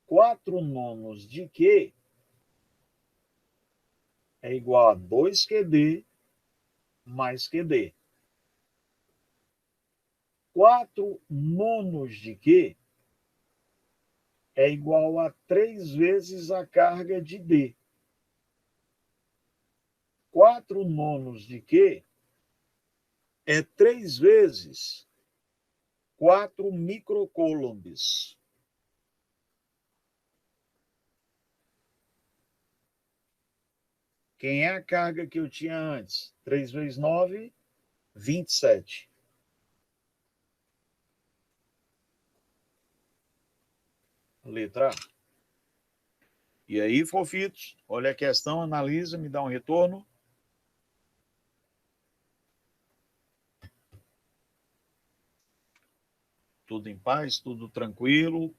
A: 4/9 de Q é igual a 2QD mais QD. 4/9 de Q é igual a 3 vezes a carga de D. 4/9 de Q é 3 vezes 4 microcoulombs. Quem é a carga que eu tinha antes? 3 vezes 9, 27. Letra A. E aí, fofitos, olha a questão, analisa, me dá um retorno. Tudo em paz, tudo tranquilo.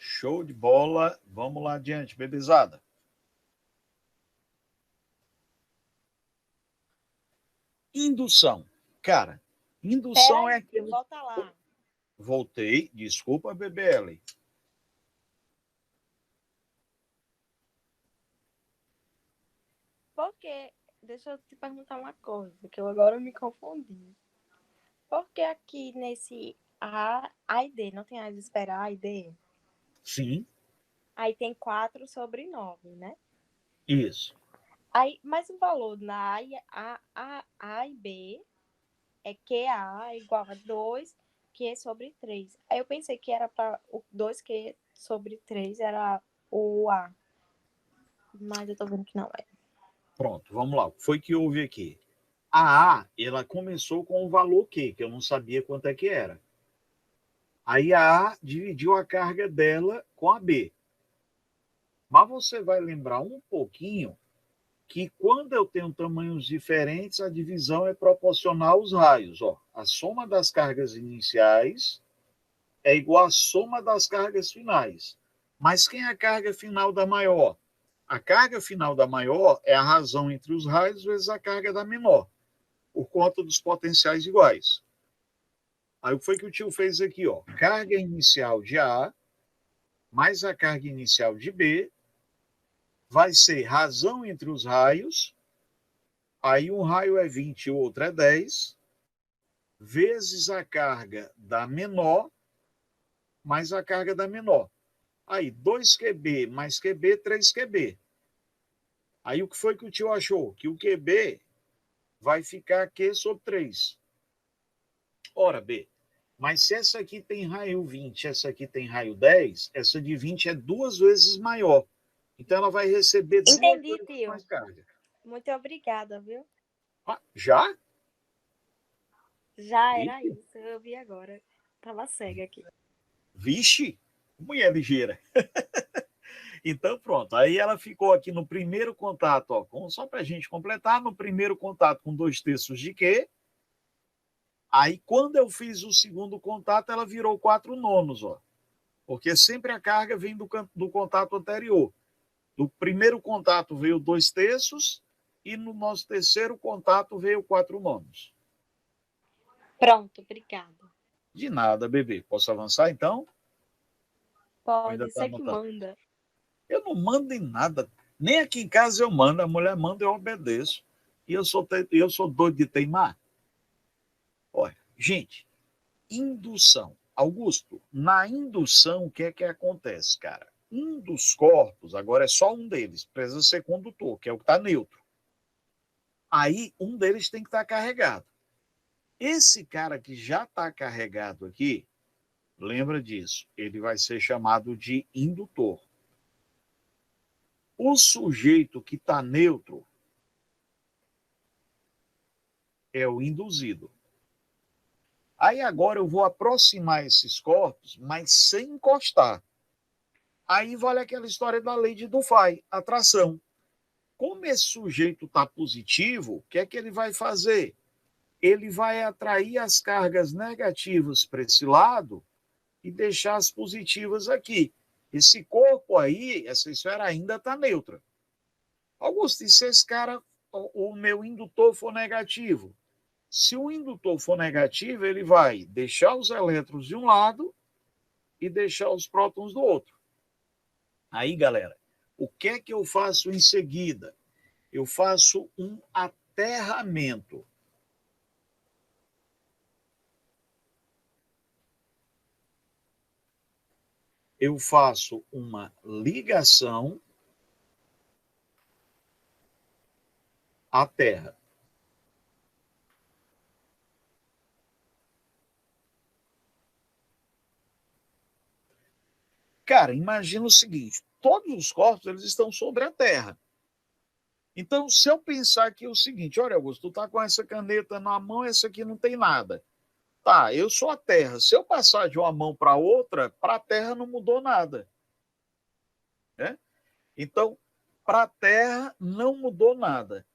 A: Show de bola. Vamos lá adiante, bebezada. Indução. Cara, indução é aquele...
B: Volta lá.
A: Voltei. Desculpa, BBL.
B: Porque, deixa eu te perguntar uma coisa, que eu agora me confundi. Porque aqui nesse A e D, não tem as esperar A e D?
A: Sim.
B: Aí tem 4/9, né?
A: Isso.
B: Aí, mas o valor na A e B é QA é igual a 2 Q sobre 3. Aí eu pensei que era para o 2Q sobre 3 era o A. Mas eu tô vendo que não é.
A: Pronto, vamos lá. O que foi que houve aqui? A A, ela começou com o valor Q, que eu não sabia quanto é que era. Aí a A dividiu a carga dela com a B. Mas você vai lembrar um pouquinho que quando eu tenho tamanhos diferentes, a divisão é proporcional aos raios. Ó, a soma das cargas iniciais é igual à soma das cargas finais. Mas quem é a carga final da maior? A carga final da maior é a razão entre os raios vezes a carga da menor, por conta dos potenciais iguais. Aí o que foi que o tio fez aqui? Ó? Carga inicial de A mais a carga inicial de B vai ser razão entre os raios. Aí um raio é 20 e o outro é 10, vezes a carga da menor, mais a carga da menor. Aí 2QB mais QB, 3QB. Aí o que foi que o tio achou? Que o QB vai ficar Q sobre 3. Ora, B, mas se essa aqui tem raio 20, essa aqui tem raio 10, essa de 20 é 2 vezes maior. Então ela vai receber 2
B: Entendi,
A: vezes
B: tio.
A: mais carga.
B: Muito obrigada, viu?
A: Ah, já?
B: Já era
A: Vixe,
B: isso, eu vi agora. Tava cega aqui.
A: vixe, mulher ligeira. Então, pronto. Aí ela ficou aqui no primeiro contato, ó, só para a gente completar, no primeiro contato com 2/3 de Q. Aí, quando eu fiz o segundo contato, ela virou 4/9, ó. Porque sempre a carga vem do contato anterior. Do primeiro contato veio 2/3 e no nosso terceiro contato veio 4/9.
B: Pronto, obrigada.
A: De nada, bebê. Posso avançar então? Ou ainda
B: Pode,
A: está
B: você que
A: anotado?
B: manda.
A: Eu não mando em nada. Nem aqui em casa eu mando. A mulher manda, eu obedeço. E eu sou doido de teimar. Olha, gente, indução. Augusto, na indução, o que é que acontece, cara? Um dos corpos, agora é só um deles, precisa ser condutor, que é o que está neutro. Aí, um deles tem que estar carregado. Esse cara que já está carregado aqui, lembra disso, ele vai ser chamado de indutor. O sujeito que está neutro é o induzido. Aí agora eu vou aproximar esses corpos, mas sem encostar. Aí vale aquela história da lei de Dufay, atração. Como esse sujeito está positivo, o que é que ele vai fazer? Ele vai atrair as cargas negativas para esse lado e deixar as positivas aqui. Esse corpo aí, essa esfera ainda está neutra. Augusto, e se esse cara, o meu indutor for negativo? Se o indutor for negativo, ele vai deixar os elétrons de um lado e deixar os prótons do outro. Aí, galera, o que é que eu faço em seguida? Eu faço um aterramento. Eu faço uma ligação à Terra. Cara, imagina o seguinte, todos os corpos eles estão sobre a Terra. Então, se eu pensar aqui o seguinte, olha, Augusto, tu tá com essa caneta na mão, essa aqui não tem nada. Tá, eu sou a Terra. Se eu passar de uma mão para outra, para a Terra não mudou nada. Né? Então, para a Terra não mudou nada.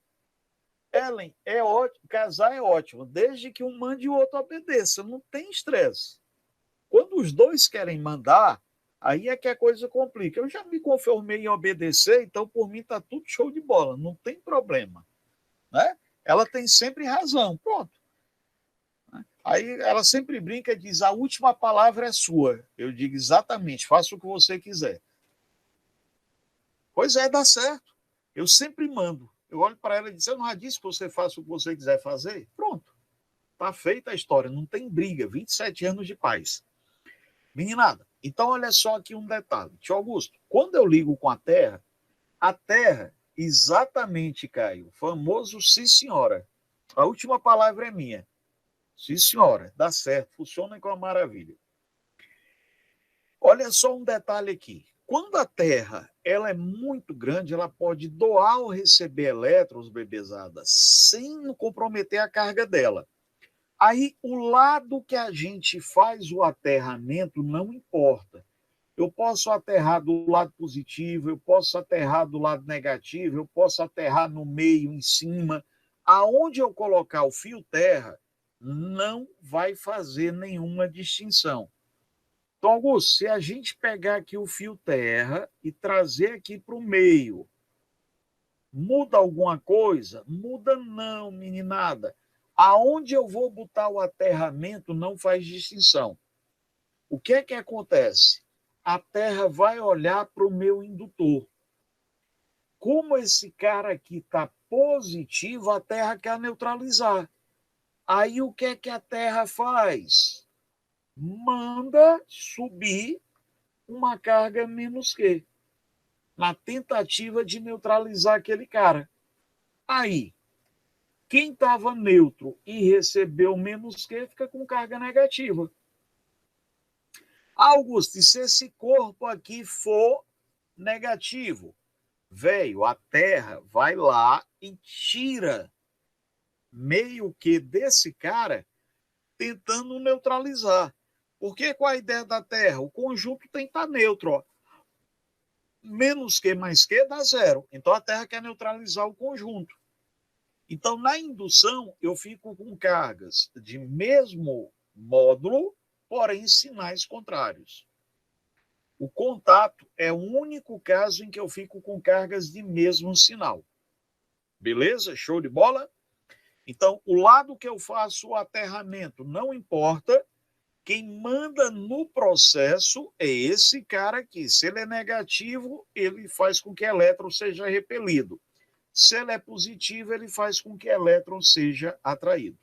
A: Ellen, é ótimo, casar é ótimo, desde que um mande e o outro obedeça, não tem estresse. Quando os dois querem mandar, aí é que a coisa complica. Eu já me conformei em obedecer, então por mim está tudo show de bola, não tem problema. Né? Ela tem sempre razão, pronto. Aí ela sempre brinca e diz: a última palavra é sua. Eu digo exatamente, faça o que você quiser. Pois é, dá certo. Eu sempre mando. Eu olho para ela e digo: eu não já disse que você faça o que você quiser fazer? Pronto. Está feita a história, não tem briga. 27 anos de paz. Meninada, então olha só aqui um detalhe. Tio Augusto, quando eu ligo com a Terra, Exatamente, Caio. Famoso sim, senhora. A última palavra é minha. Sim, senhora. Dá certo. Funciona com a maravilha. Olha só um detalhe aqui. Quando a Terra ela é muito grande, ela pode doar ou receber elétrons, bebezada, sem comprometer a carga dela. Aí, o lado que a gente faz o aterramento não importa. Eu posso aterrar do lado positivo, eu posso aterrar do lado negativo, eu posso aterrar no meio, em cima. Aonde eu colocar o fio terra, não vai fazer nenhuma distinção. Então, Augusto, se a gente pegar aqui o fio terra e trazer aqui para o meio, muda alguma coisa? Muda não, meninada. Aonde eu vou botar o aterramento não faz distinção. O que é que acontece? A Terra vai olhar para o meu indutor. Como esse cara aqui está positivo, a Terra quer neutralizar. Aí o que é que a Terra faz? Manda subir uma carga menos Q, na tentativa de neutralizar aquele cara. Aí, quem estava neutro e recebeu menos Q fica com carga negativa. Augusto, e se esse corpo aqui for negativo? Velho, a Terra vai lá e tira meio que desse cara tentando neutralizar. Porque qual a ideia da Terra? O conjunto tem que estar neutro. Ó. Menos Q mais Q dá zero. Então a Terra quer neutralizar o conjunto. Então, na indução, eu fico com cargas de mesmo módulo, porém sinais contrários. O contato é o único caso em que eu fico com cargas de mesmo sinal. Beleza? Show de bola? Então, o lado que eu faço o aterramento não importa. Quem manda no processo é esse cara aqui. Se ele é negativo, ele faz com que elétron seja repelido. Se ele é positivo, ele faz com que elétron seja atraído.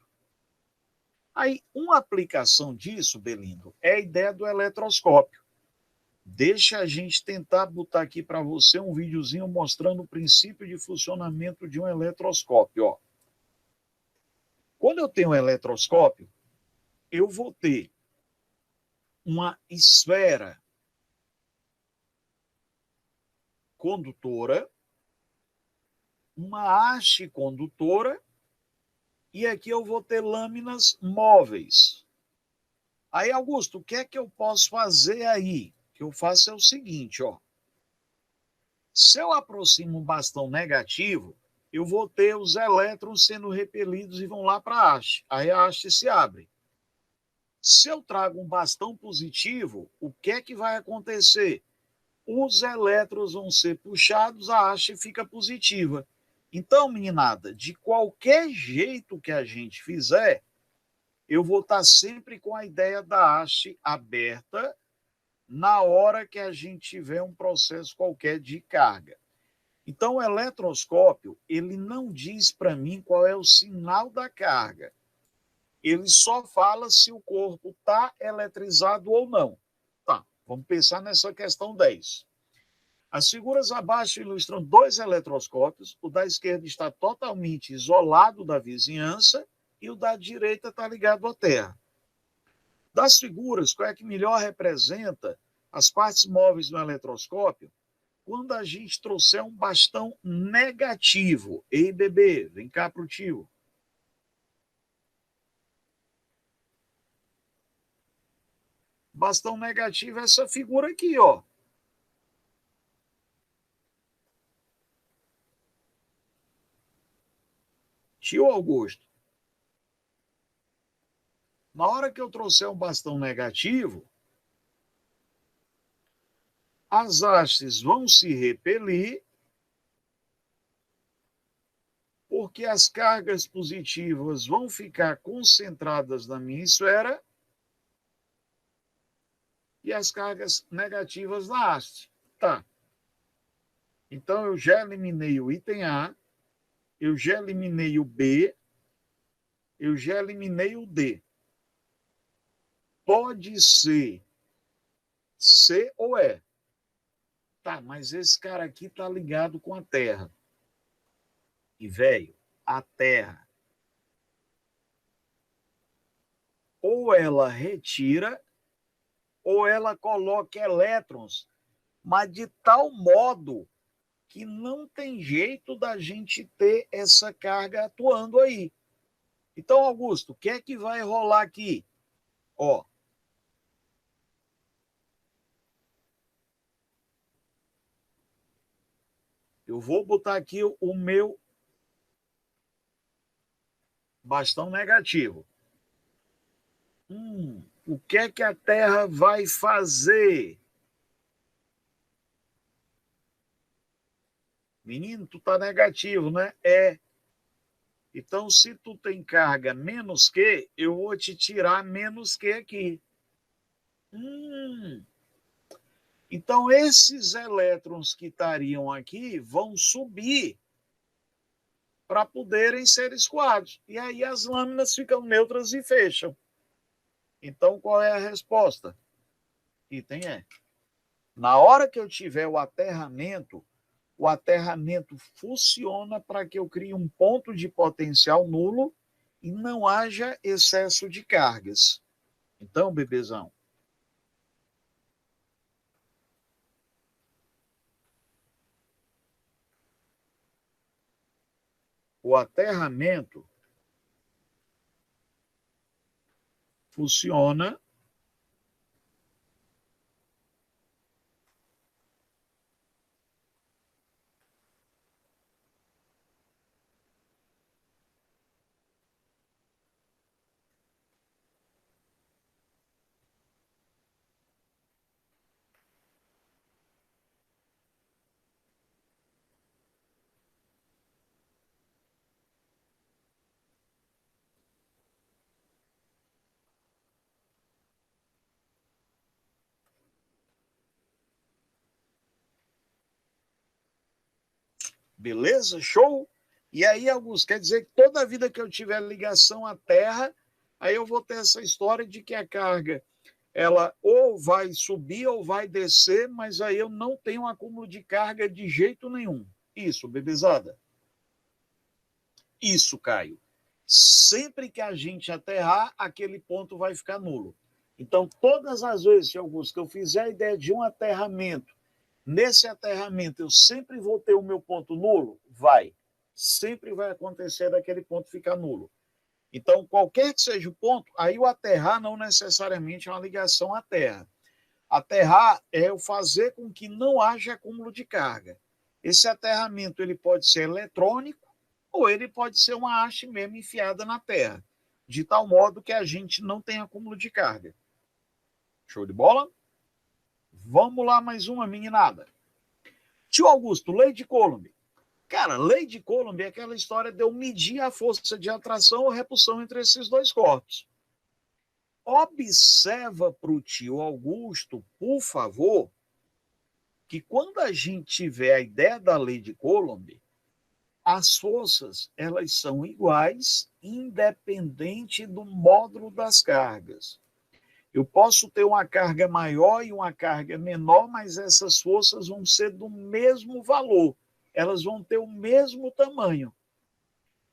A: Aí, uma aplicação disso, Belindo, é a ideia do eletroscópio. Deixa a gente tentar botar aqui para você um videozinho mostrando o princípio de funcionamento de um eletroscópio. Ó. Quando eu tenho um eletroscópio, eu vou ter uma esfera condutora, uma haste condutora, e aqui eu vou ter lâminas móveis. Aí, Augusto, o que é que eu posso fazer aí? O que eu faço é o seguinte, ó. Se eu aproximo um bastão negativo, eu vou ter os elétrons sendo repelidos e vão lá para a haste. Aí a haste se abre. Se eu trago um bastão positivo, o que é que vai acontecer? Os elétrons vão ser puxados, a haste fica positiva. Então, meninada, de qualquer jeito que a gente fizer, eu vou estar sempre com a ideia da haste aberta na hora que a gente tiver um processo qualquer de carga. Então, o eletroscópio, ele não diz para mim qual é o sinal da carga. Ele só fala se o corpo está eletrizado ou não. Tá, vamos pensar nessa questão 10. As figuras abaixo ilustram dois eletroscópios. O da esquerda está totalmente isolado da vizinhança e o da direita está ligado à Terra. Das figuras, qual é que melhor representa as partes móveis do eletroscópio? Quando a gente trouxer um bastão negativo. Ei, bebê, vem cá pro tio. Bastão negativo é essa figura aqui, ó. Tio Augusto. Na hora que eu trouxer um bastão negativo, as hastes vão se repelir, porque as cargas positivas vão ficar concentradas na minha esfera e as cargas negativas na haste. Tá. Então, eu já eliminei o item A, eu já eliminei o B, eu já eliminei o D. Pode ser C ou E. Tá, mas esse cara aqui está ligado com a Terra. E, velho, a Terra, ou ela retira, ou ela coloca elétrons, mas de tal modo que não tem jeito da gente ter essa carga atuando aí. Então, Augusto, o que é que vai rolar aqui? Ó, eu vou botar aqui o meu bastão negativo. O que é que a Terra vai fazer? Menino, tu tá negativo, né? É. Então, se tu tem carga menos que, eu vou te tirar menos que aqui. Então, esses elétrons que estariam aqui vão subir para poderem ser escoados. E aí as lâminas ficam neutras e fecham. Então, qual é a resposta? Item E. Na hora que eu tiver o aterramento funciona para que eu crie um ponto de potencial nulo e não haja excesso de cargas. Então, bebezão, o aterramento funciona beleza? Show? E aí, Augusto, quer dizer que toda vida que eu tiver ligação à Terra, aí eu vou ter essa história de que a carga ela ou vai subir ou vai descer, mas aí eu não tenho um acúmulo de carga de jeito nenhum. Isso, bebezada. Isso, Caio. Sempre que a gente aterrar, aquele ponto vai ficar nulo. Então, todas as vezes, Augusto, que eu fizer a ideia de um aterramento, nesse aterramento eu sempre vou ter o meu ponto nulo? Vai. Sempre vai acontecer daquele ponto ficar nulo. Então, qualquer que seja o ponto, aí o aterrar não necessariamente é uma ligação à Terra. Aterrar é o fazer com que não haja acúmulo de carga. Esse aterramento ele pode ser eletrônico ou ele pode ser uma haste mesmo enfiada na Terra, de tal modo que a gente não tem acúmulo de carga. Show de bola? Vamos lá, mais uma, meninada. Tio Augusto, lei de Coulomb. Cara, lei de Coulomb é aquela história de eu medir a força de atração ou repulsão entre esses dois corpos. Observa para o tio Augusto, por favor, que quando a gente tiver a ideia da lei de Coulomb, as forças elas são iguais, independente do módulo das cargas. Eu posso ter uma carga maior e uma carga menor, mas essas forças vão ser do mesmo valor. Elas vão ter o mesmo tamanho.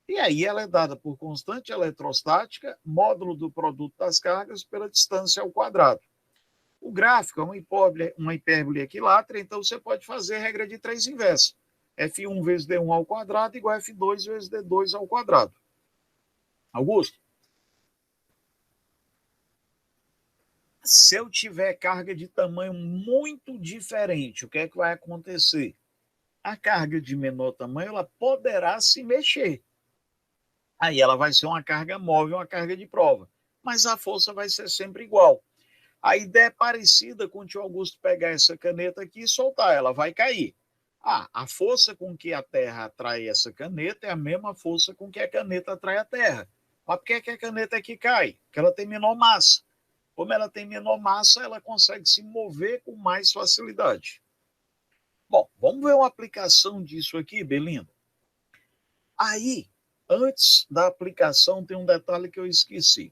A: E aí ela é dada por constante eletrostática, módulo do produto das cargas, pela distância ao quadrado. O gráfico é uma hipérbole equilátera, então você pode fazer a regra de 3 inversa. F1 vezes D1 ao quadrado igual a F2 vezes D2 ao quadrado. Augusto, se eu tiver carga de tamanho muito diferente, o que é que vai acontecer? A carga de menor tamanho ela poderá se mexer. Aí ela vai ser uma carga móvel, uma carga de prova. Mas a força vai ser sempre igual. A ideia é parecida com o tio Augusto pegar essa caneta aqui e soltar, ela vai cair. A força com que a Terra atrai essa caneta é a mesma força com que a caneta atrai a Terra. Mas por que a caneta aqui cai? Porque ela tem menor massa. Como ela tem menor massa, ela consegue se mover com mais facilidade. Bom, vamos ver uma aplicação disso aqui, Belinda. Aí, antes da aplicação, tem um detalhe que eu esqueci.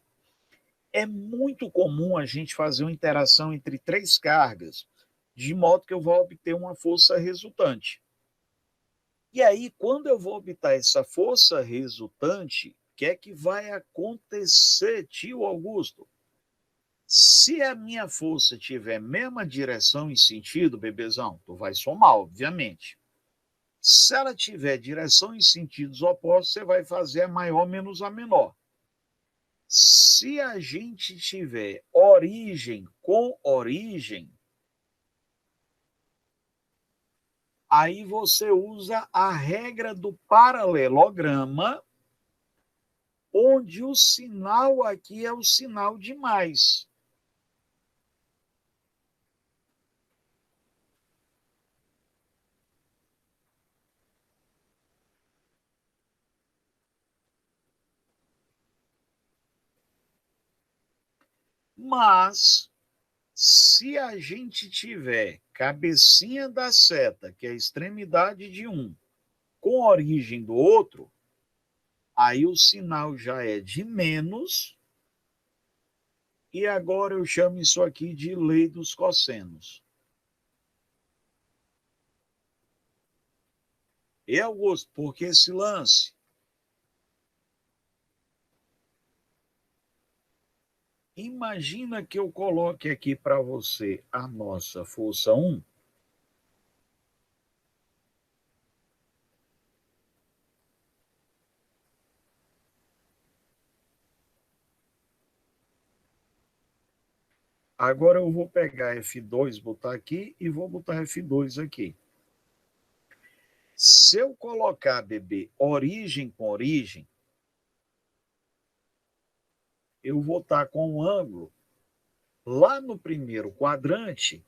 A: É muito comum a gente fazer uma interação entre 3 cargas, de modo que eu vou obter uma força resultante. E aí, quando eu vou obter essa força resultante, o que é que vai acontecer, tio Augusto? Se a minha força tiver mesma direção e sentido, bebezão, tu vai somar, obviamente. Se ela tiver direção e sentidos opostos, você vai fazer a maior menos a menor. Se a gente tiver origem com origem, aí você usa a regra do paralelograma, onde o sinal aqui é o sinal de mais. Mas, se a gente tiver cabecinha da seta, que é a extremidade de um, com origem do outro, aí o sinal já é de menos, e agora eu chamo isso aqui de lei dos cossenos. E Augusto, por que esse lance? Imagina que eu coloque aqui para você a nossa força 1. Agora eu vou pegar F2, botar aqui, e vou botar F2 aqui. Se eu colocar, bebê, origem com origem, eu vou estar com um ângulo lá no primeiro quadrante,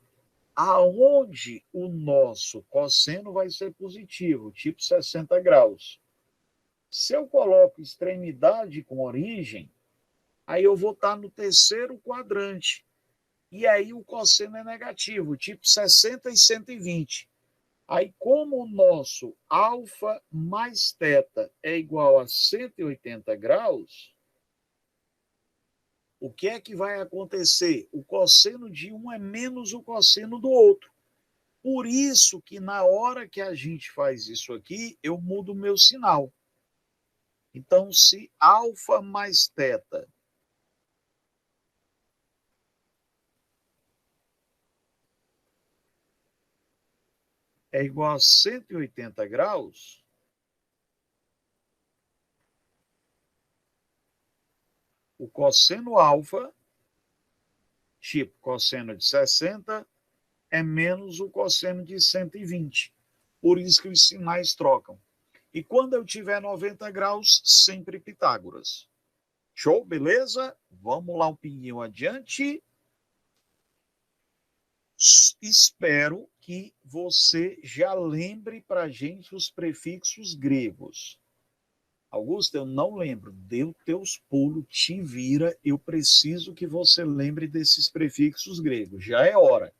A: aonde o nosso cosseno vai ser positivo, tipo 60 graus. Se eu coloco extremidade com origem, aí eu vou estar no terceiro quadrante. E aí o cosseno é negativo, tipo 60 e 120. Aí, como o nosso alfa mais θ é igual a 180 graus, o que é que vai acontecer? O cosseno de um é menos o cosseno do outro. Por isso que na hora que a gente faz isso aqui, eu mudo o meu sinal. Então, se alfa mais θ é igual a 180 graus, o cosseno alfa, tipo cosseno de 60, é menos o cosseno de 120. Por isso que os sinais trocam. E quando eu tiver 90 graus, sempre Pitágoras. Show, beleza? Vamos lá um pouquinho adiante. Espero que você já lembre para a gente os prefixos gregos. Augusto, eu não lembro. Deu teus pulos, te vira. Eu preciso que você lembre desses prefixos gregos. Já é hora.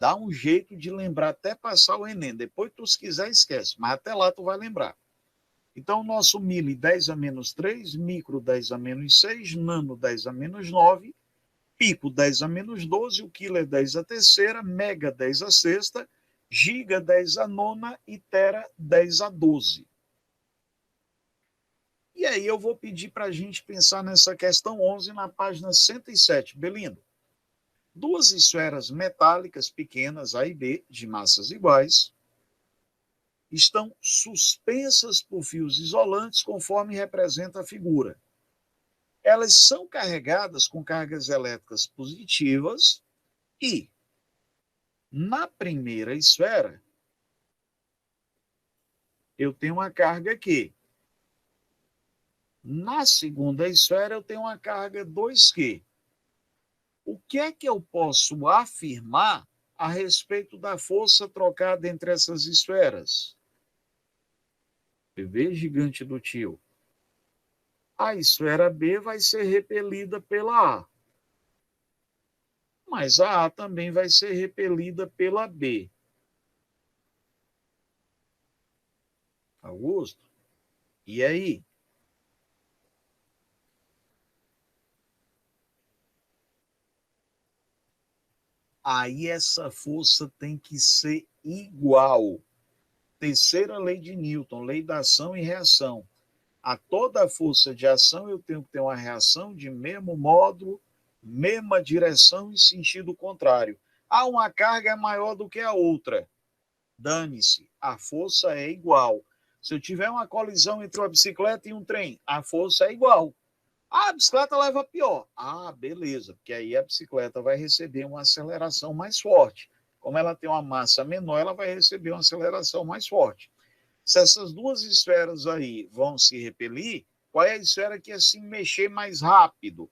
A: Dá um jeito de lembrar até passar o Enem. Depois, tu, se quiser, esquece. Mas até lá tu vai lembrar. Então, nosso mili 10 a menos 3, micro 10 a menos 6, nano 10 a menos 9, pico 10 a menos 12, o quilo é 10 a terceira, mega 10 a sexta, giga 10 a nona e tera 10 a 12. E aí eu vou pedir para a gente pensar nessa questão 11 na página 107. Belindo, duas esferas metálicas pequenas, A e B, de massas iguais, estão suspensas por fios isolantes, conforme representa a figura. Elas são carregadas com cargas elétricas positivas e, na primeira esfera, eu tenho uma carga Q. Na segunda esfera, eu tenho uma carga 2Q. O que é que eu posso afirmar a respeito da força trocada entre essas esferas? Bebê gigante do tio. A esfera B vai ser repelida pela A. Mas a A também vai ser repelida pela B. Augusto? E aí? Aí essa força tem que ser igual. Terceira lei de Newton, lei da ação e reação. A toda força de ação eu tenho que ter uma reação de mesmo módulo, mesma direção e sentido contrário. Uma carga é maior do que a outra. Dane-se, a força é igual. Se eu tiver uma colisão entre uma bicicleta e um trem, a força é igual. A bicicleta leva pior. Beleza, porque aí a bicicleta vai receber uma aceleração mais forte. Como ela tem uma massa menor, ela vai receber uma aceleração mais forte. Se essas duas esferas aí vão se repelir, qual é a esfera que assim mexer mais rápido?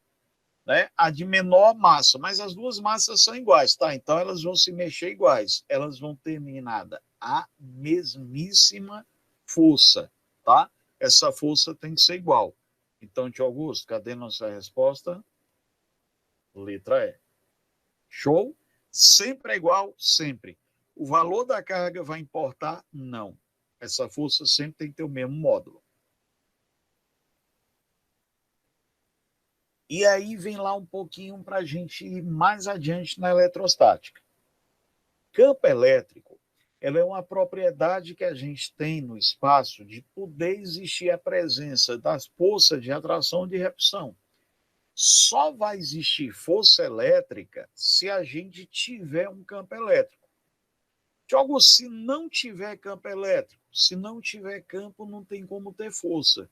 A: Né? A de menor massa, mas as duas massas são iguais, tá? Então elas vão se mexer iguais, elas vão terminar a mesmíssima força, tá? Essa força tem que ser igual. Então, tio Augusto, cadê nossa resposta? Letra E. Show? Sempre é igual? Sempre. O valor da carga vai importar? Não. Essa força sempre tem que ter o mesmo módulo. E aí vem lá um pouquinho para a gente ir mais adiante na eletrostática. Campo elétrico, ela é uma propriedade que a gente tem no espaço de poder existir a presença das forças de atração e de repulsão. Só vai existir força elétrica se a gente tiver um campo elétrico. Jogo, se não tiver campo elétrico, se não tiver campo, não tem como ter força.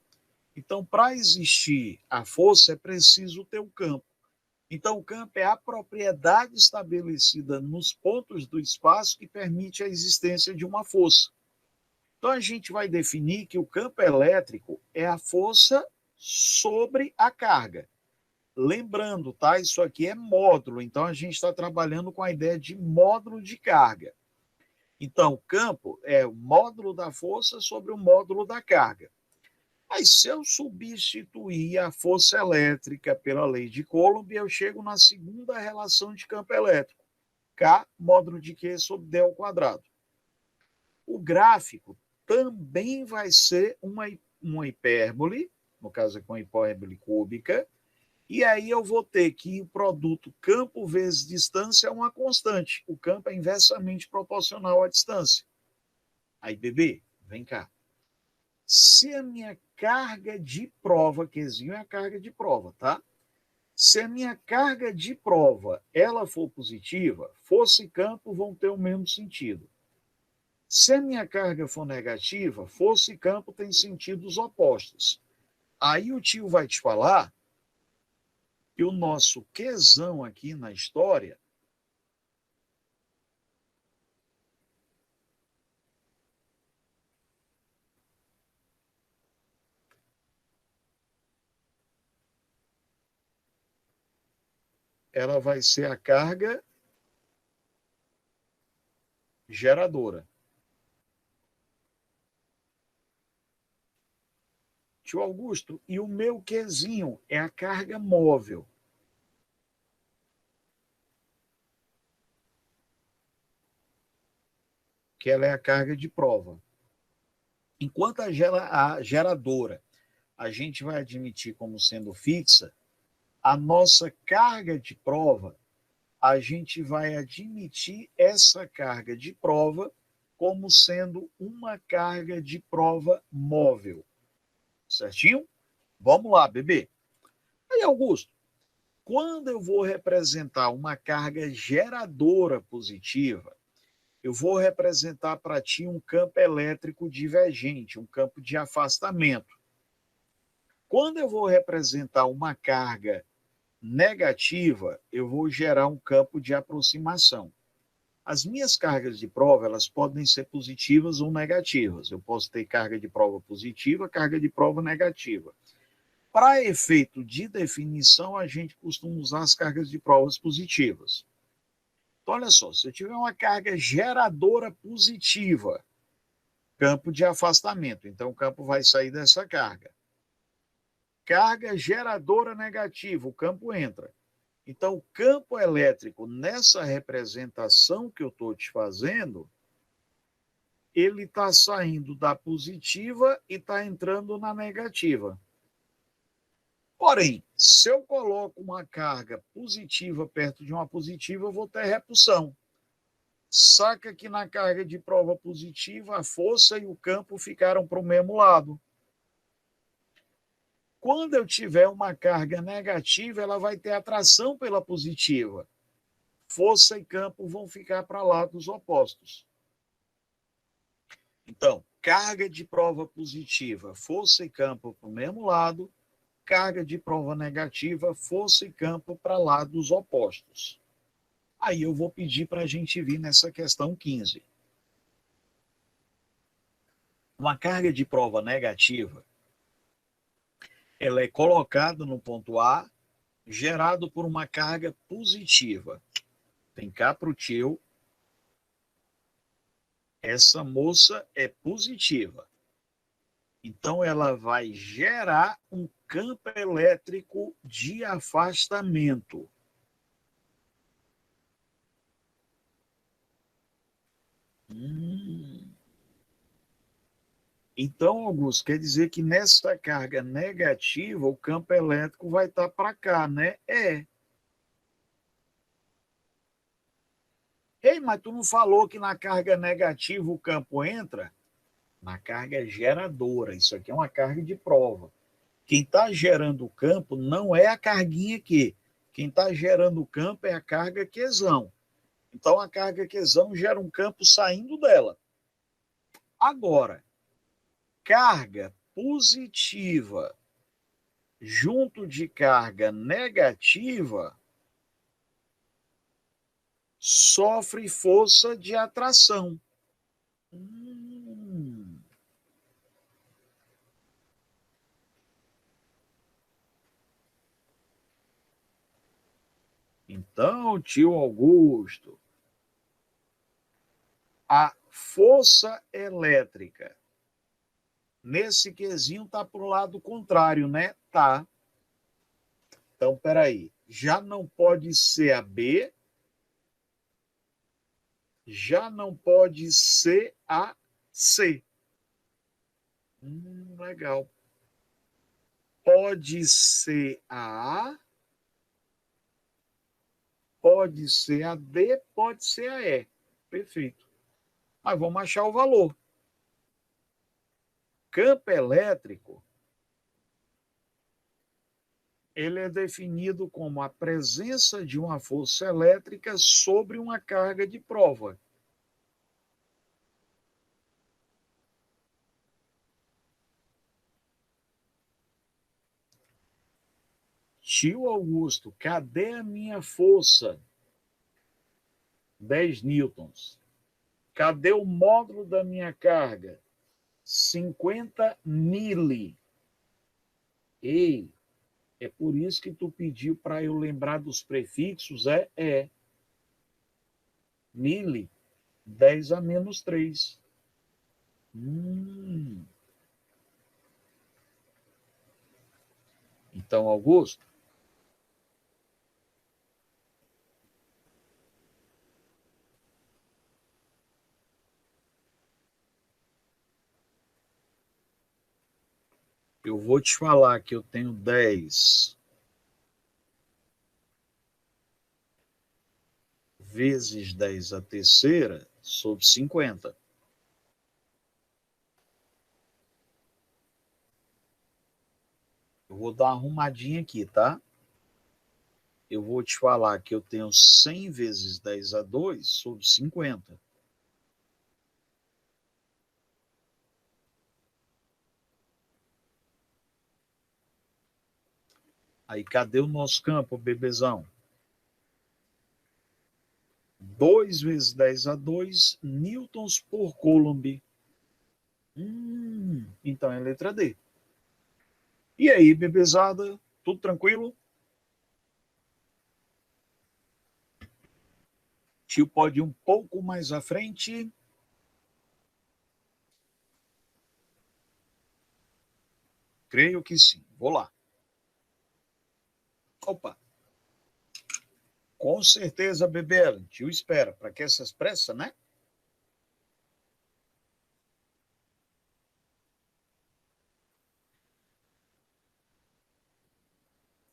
A: Então, para existir a força, é preciso ter o campo. Então, o campo é a propriedade estabelecida nos pontos do espaço que permite a existência de uma força. Então, a gente vai definir que o campo elétrico é a força sobre a carga. Lembrando, tá? Isso aqui é módulo, então a gente está trabalhando com a ideia de módulo de carga. Então, o campo é o módulo da força sobre o módulo da carga. Aí, se eu substituir a força elétrica pela lei de Coulomb, eu chego na segunda relação de campo elétrico. K, módulo de Q sobre D ao quadrado. O gráfico também vai ser uma hipérbole, no caso é com hipérbole cúbica, e aí eu vou ter que o produto campo vezes distância é uma constante. O campo é inversamente proporcional à distância. Aí, bebê, vem cá. Se a minha carga de prova, Qzinho é a carga de prova, tá? Se a minha carga de prova ela for positiva, força e campo vão ter o mesmo sentido. Se a minha carga for negativa, força e campo têm sentidos opostos. Aí o tio vai te falar que o nosso Qzão aqui na história ela vai ser a carga geradora. Tio Augusto, e o meu Qzinho é a carga móvel. Que ela é a carga de prova. Enquanto a geradora a gente vai admitir como sendo fixa, a nossa carga de prova, a gente vai admitir essa carga de prova como sendo uma carga de prova móvel. Certinho? Vamos lá, bebê. Aí, Augusto, quando eu vou representar uma carga geradora positiva, eu vou representar para ti um campo elétrico divergente, um campo de afastamento. Quando eu vou representar uma carga negativa, eu vou gerar um campo de aproximação. As minhas cargas de prova, elas podem ser positivas ou negativas. Eu posso ter carga de prova positiva, carga de prova negativa. Para efeito de definição, a gente costuma usar as cargas de provas positivas. Então, olha só, se eu tiver uma carga geradora positiva, campo de afastamento, então o campo vai sair dessa carga. Carga geradora negativa, o campo entra. Então, o campo elétrico, nessa representação que eu estou te fazendo, ele está saindo da positiva e está entrando na negativa. Porém, se eu coloco uma carga positiva perto de uma positiva, eu vou ter repulsão. Saca que na carga de prova positiva, a força e o campo ficaram para o mesmo lado. Quando eu tiver uma carga negativa, ela vai ter atração pela positiva. Força e campo vão ficar para lados opostos. Então, carga de prova positiva, força e campo para o mesmo lado, carga de prova negativa, força e campo para lados opostos. Aí eu vou pedir para a gente vir nessa questão 15. Uma carga de prova negativa, ela é colocada no ponto A, gerado por uma carga positiva. Vem cá para o tio. Essa moça é positiva. Então, ela vai gerar um campo elétrico de afastamento. Então, Augusto, quer dizer que nessa carga negativa, o campo elétrico vai estar para cá, né? É. Ei, mas tu não falou que na carga negativa o campo entra? Na carga geradora. Isso aqui é uma carga de prova. Quem está gerando o campo não é a carguinha aqui. Quem está gerando o campo é a carga quesão. Então, a carga quesão gera um campo saindo dela. Agora, carga positiva junto de carga negativa sofre força de atração. Então, tio Augusto, a força elétrica nesse quesinho está para o lado contrário, né? Tá. Então, peraí. Já não pode ser a B, já não pode ser a C. Legal. Pode ser a A, pode ser a D, pode ser a E. Perfeito. Mas vamos achar o valor. Campo elétrico, ele é definido como a presença de uma força elétrica sobre uma carga de prova. Tio Augusto, cadê a minha força? 10 newtons. Cadê o módulo da minha carga? 50 mili. Ei, é por isso que tu pediu para eu lembrar dos prefixos, é. Mili, 10 a menos 3. Então, Augusto, eu vou te falar que eu tenho 10 vezes 10 a terceira sobre 50. Eu vou dar uma arrumadinha aqui, tá? Eu vou te falar que eu tenho 100 vezes 10 a 2 sobre 50. Aí, cadê o nosso campo, bebezão? 2 vezes 10 a 2 newtons por coulomb. Então é a letra D. E aí, bebezada? Tudo tranquilo? Tio pode ir um pouco mais à frente. Creio que sim. Vou lá. Opa. Com certeza, bebê. Tio espera. Para que essas pressas, né?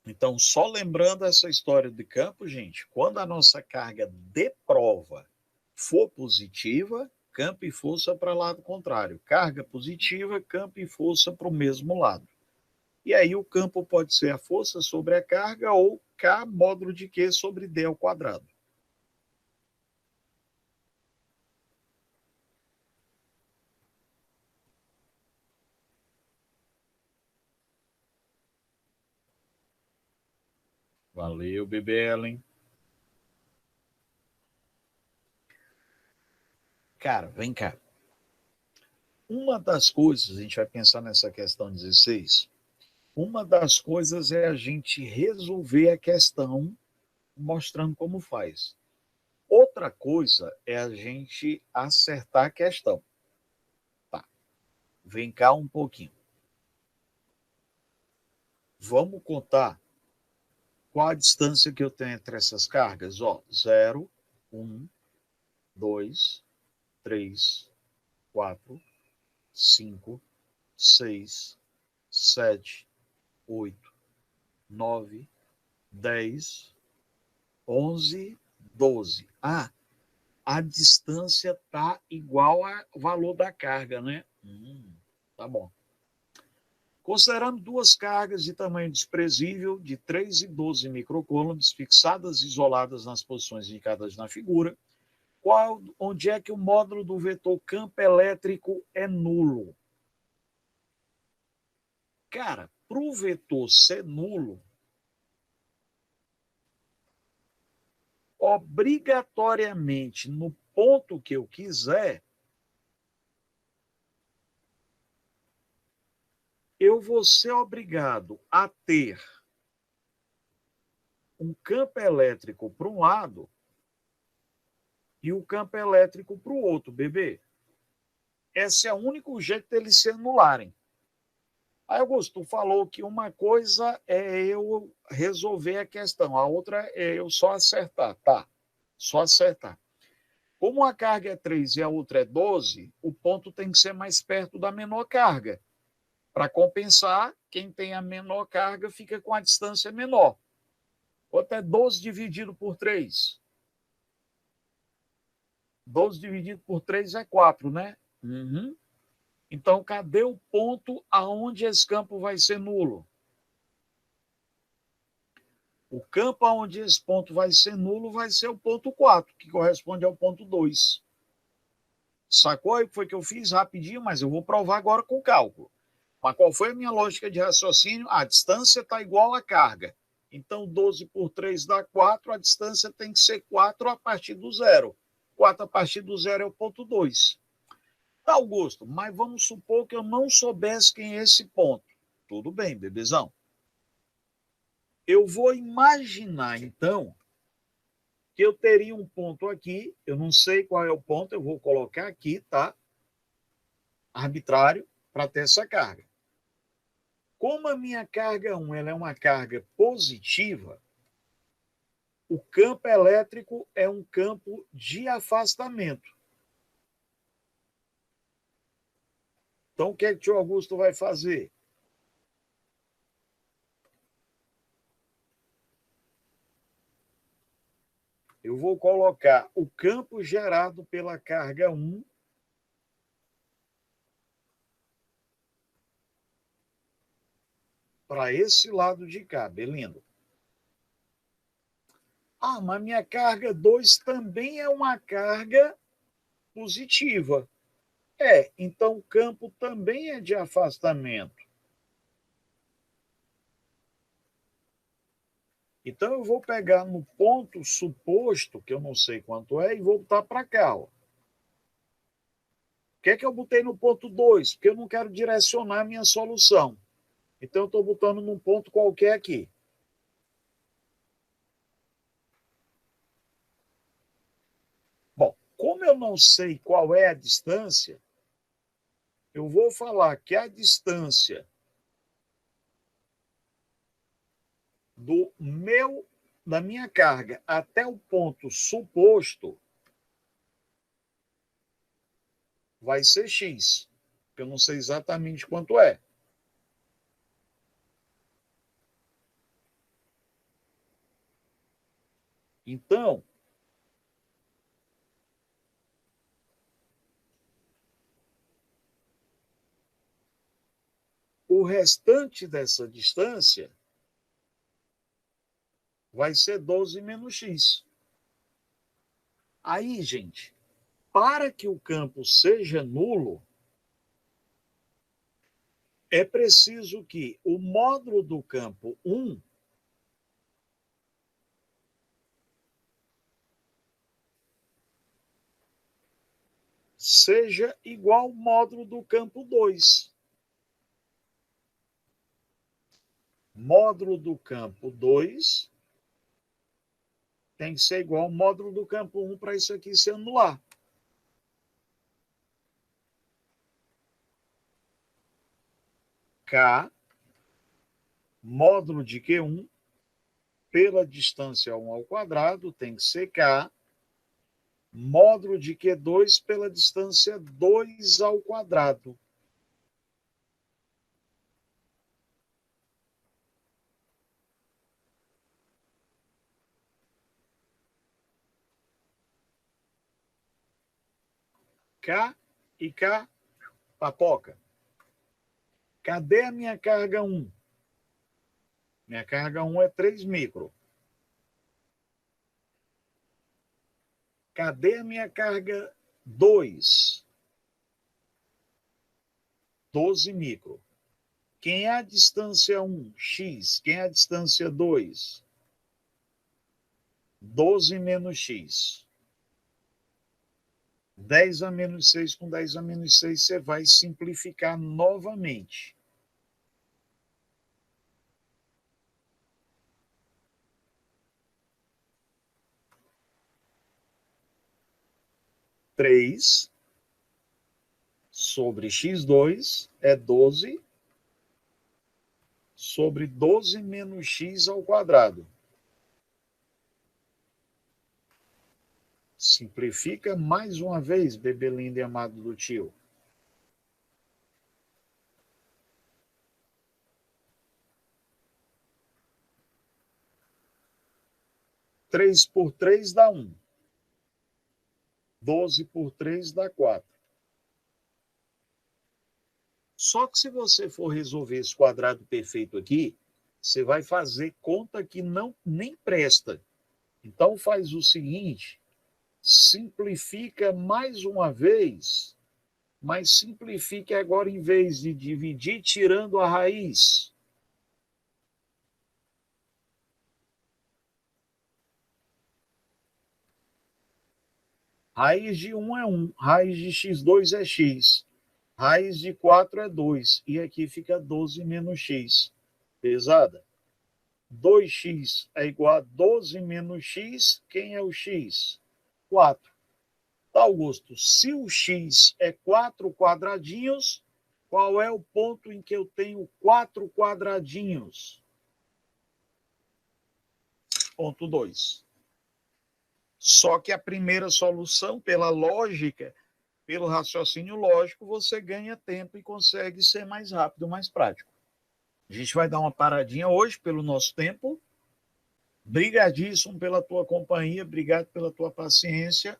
A: Então, só lembrando essa história de campo, gente, quando a nossa carga de prova for positiva, campo e força para o lado contrário. Carga positiva, campo e força para o mesmo lado. E aí o campo pode ser a força sobre a carga ou K módulo de Q sobre D ao quadrado. Valeu, bebê Ellen. Cara, vem cá. Uma das coisas, a gente vai pensar nessa questão 16, uma das coisas é a gente resolver a questão mostrando como faz. Outra coisa é a gente acertar a questão. Tá, vem cá um pouquinho. Vamos contar qual a distância que eu tenho entre essas cargas? Ó, 0, 1, 2, 3, 4, 5, 6, 7, 8, 9, 10, 11, 12. Ah, a distância está igual ao valor da carga, né? Tá bom. Considerando duas cargas de tamanho desprezível de 3 e 12 microcoulombs fixadas e isoladas nas posições indicadas na figura, onde é que o módulo do vetor campo elétrico é nulo? Cara, para o vetor ser nulo, obrigatoriamente no ponto que eu quiser, eu vou ser obrigado a ter um campo elétrico para um lado e o campo elétrico para o outro, bebê. Esse é o único jeito deles se anularem. Aí, Augusto, tu falou que uma coisa é eu resolver a questão, a outra é eu só acertar. Tá, só acertar. Como a carga é 3 e a outra é 12, o ponto tem que ser mais perto da menor carga. Para compensar, quem tem a menor carga fica com a distância menor. Quanto é 12 dividido por 3? 12 dividido por 3 é 4, né? Uhum. Então, cadê o ponto aonde esse campo vai ser nulo? O campo onde esse ponto vai ser nulo vai ser o ponto 4, que corresponde ao ponto 2. Sacou aí o que foi que eu fiz rapidinho, mas eu vou provar agora com cálculo. Mas qual foi a minha lógica de raciocínio? A distância está igual à carga. Então, 12 por 3 dá 4, a distância tem que ser 4 a partir do zero. 4 a partir do zero é o ponto 2. Tá, Augusto, mas vamos supor que eu não soubesse quem é esse ponto. Tudo bem, bebezão. Eu vou imaginar, então, que eu teria um ponto aqui, eu não sei qual é o ponto, eu vou colocar aqui, tá? Arbitrário, para ter essa carga. Como a minha carga 1 ela é uma carga positiva, o campo elétrico é um campo de afastamento. Então, o que é que o tio Augusto vai fazer? Eu vou colocar o campo gerado pela carga 1 para esse lado de cá, beleza? Ah, mas minha carga 2 também é uma carga positiva. Então o campo também é de afastamento. Então eu vou pegar no ponto suposto, que eu não sei quanto é, e vou botar para cá. Ó. O que é que eu botei no ponto 2? Porque eu não quero direcionar a minha solução. Então eu estou botando num ponto qualquer aqui. Bom, como eu não sei qual é a distância, eu vou falar que a distância da minha carga até o ponto suposto vai ser x, que eu não sei exatamente quanto é. Então, o restante dessa distância vai ser 12 menos x. Aí, gente, para que o campo seja nulo, é preciso que o módulo do campo 1 seja igual ao módulo do campo 2. Módulo do campo 2 tem que ser igual ao módulo do campo 1 para isso aqui se anular. K, módulo de Q1, pela distância 1 ao quadrado, tem que ser K, módulo de Q2 pela distância 2 ao quadrado. K e K, papoca. Cadê a minha carga 1? Minha carga 1 é 3 micro. Cadê a minha carga 2? 12 micro. Quem é a distância 1? X. Quem é a distância 2? 12 menos x. 10 a menos 6 com 10 a menos 6, você vai simplificar novamente. Três sobre x2 é 12 sobre 12 menos x ao quadrado. Simplifica mais uma vez, bebê lindo e amado do tio. Três por 3 dá 1. 12 por 3 dá 4. Só que se você for resolver esse quadrado perfeito aqui, você vai fazer conta que não nem presta. Então faz o seguinte, simplifica mais uma vez, mas simplifique agora em vez de dividir tirando a raiz. Raiz de 1 é 1, raiz de x2 é x, raiz de 4 é 2, e aqui fica 12 menos x. Pesada? 2x é igual a 12 menos x, quem é o x? 4. Tá, Augusto, se o x é 4 quadradinhos, qual é o ponto em que eu tenho 4 quadradinhos? Ponto 2. Só que a primeira solução, pela lógica, pelo raciocínio lógico, você ganha tempo e consegue ser mais rápido, mais prático. A gente vai dar uma paradinha hoje pelo nosso tempo. Brigadíssimo pela tua companhia, obrigado pela tua paciência.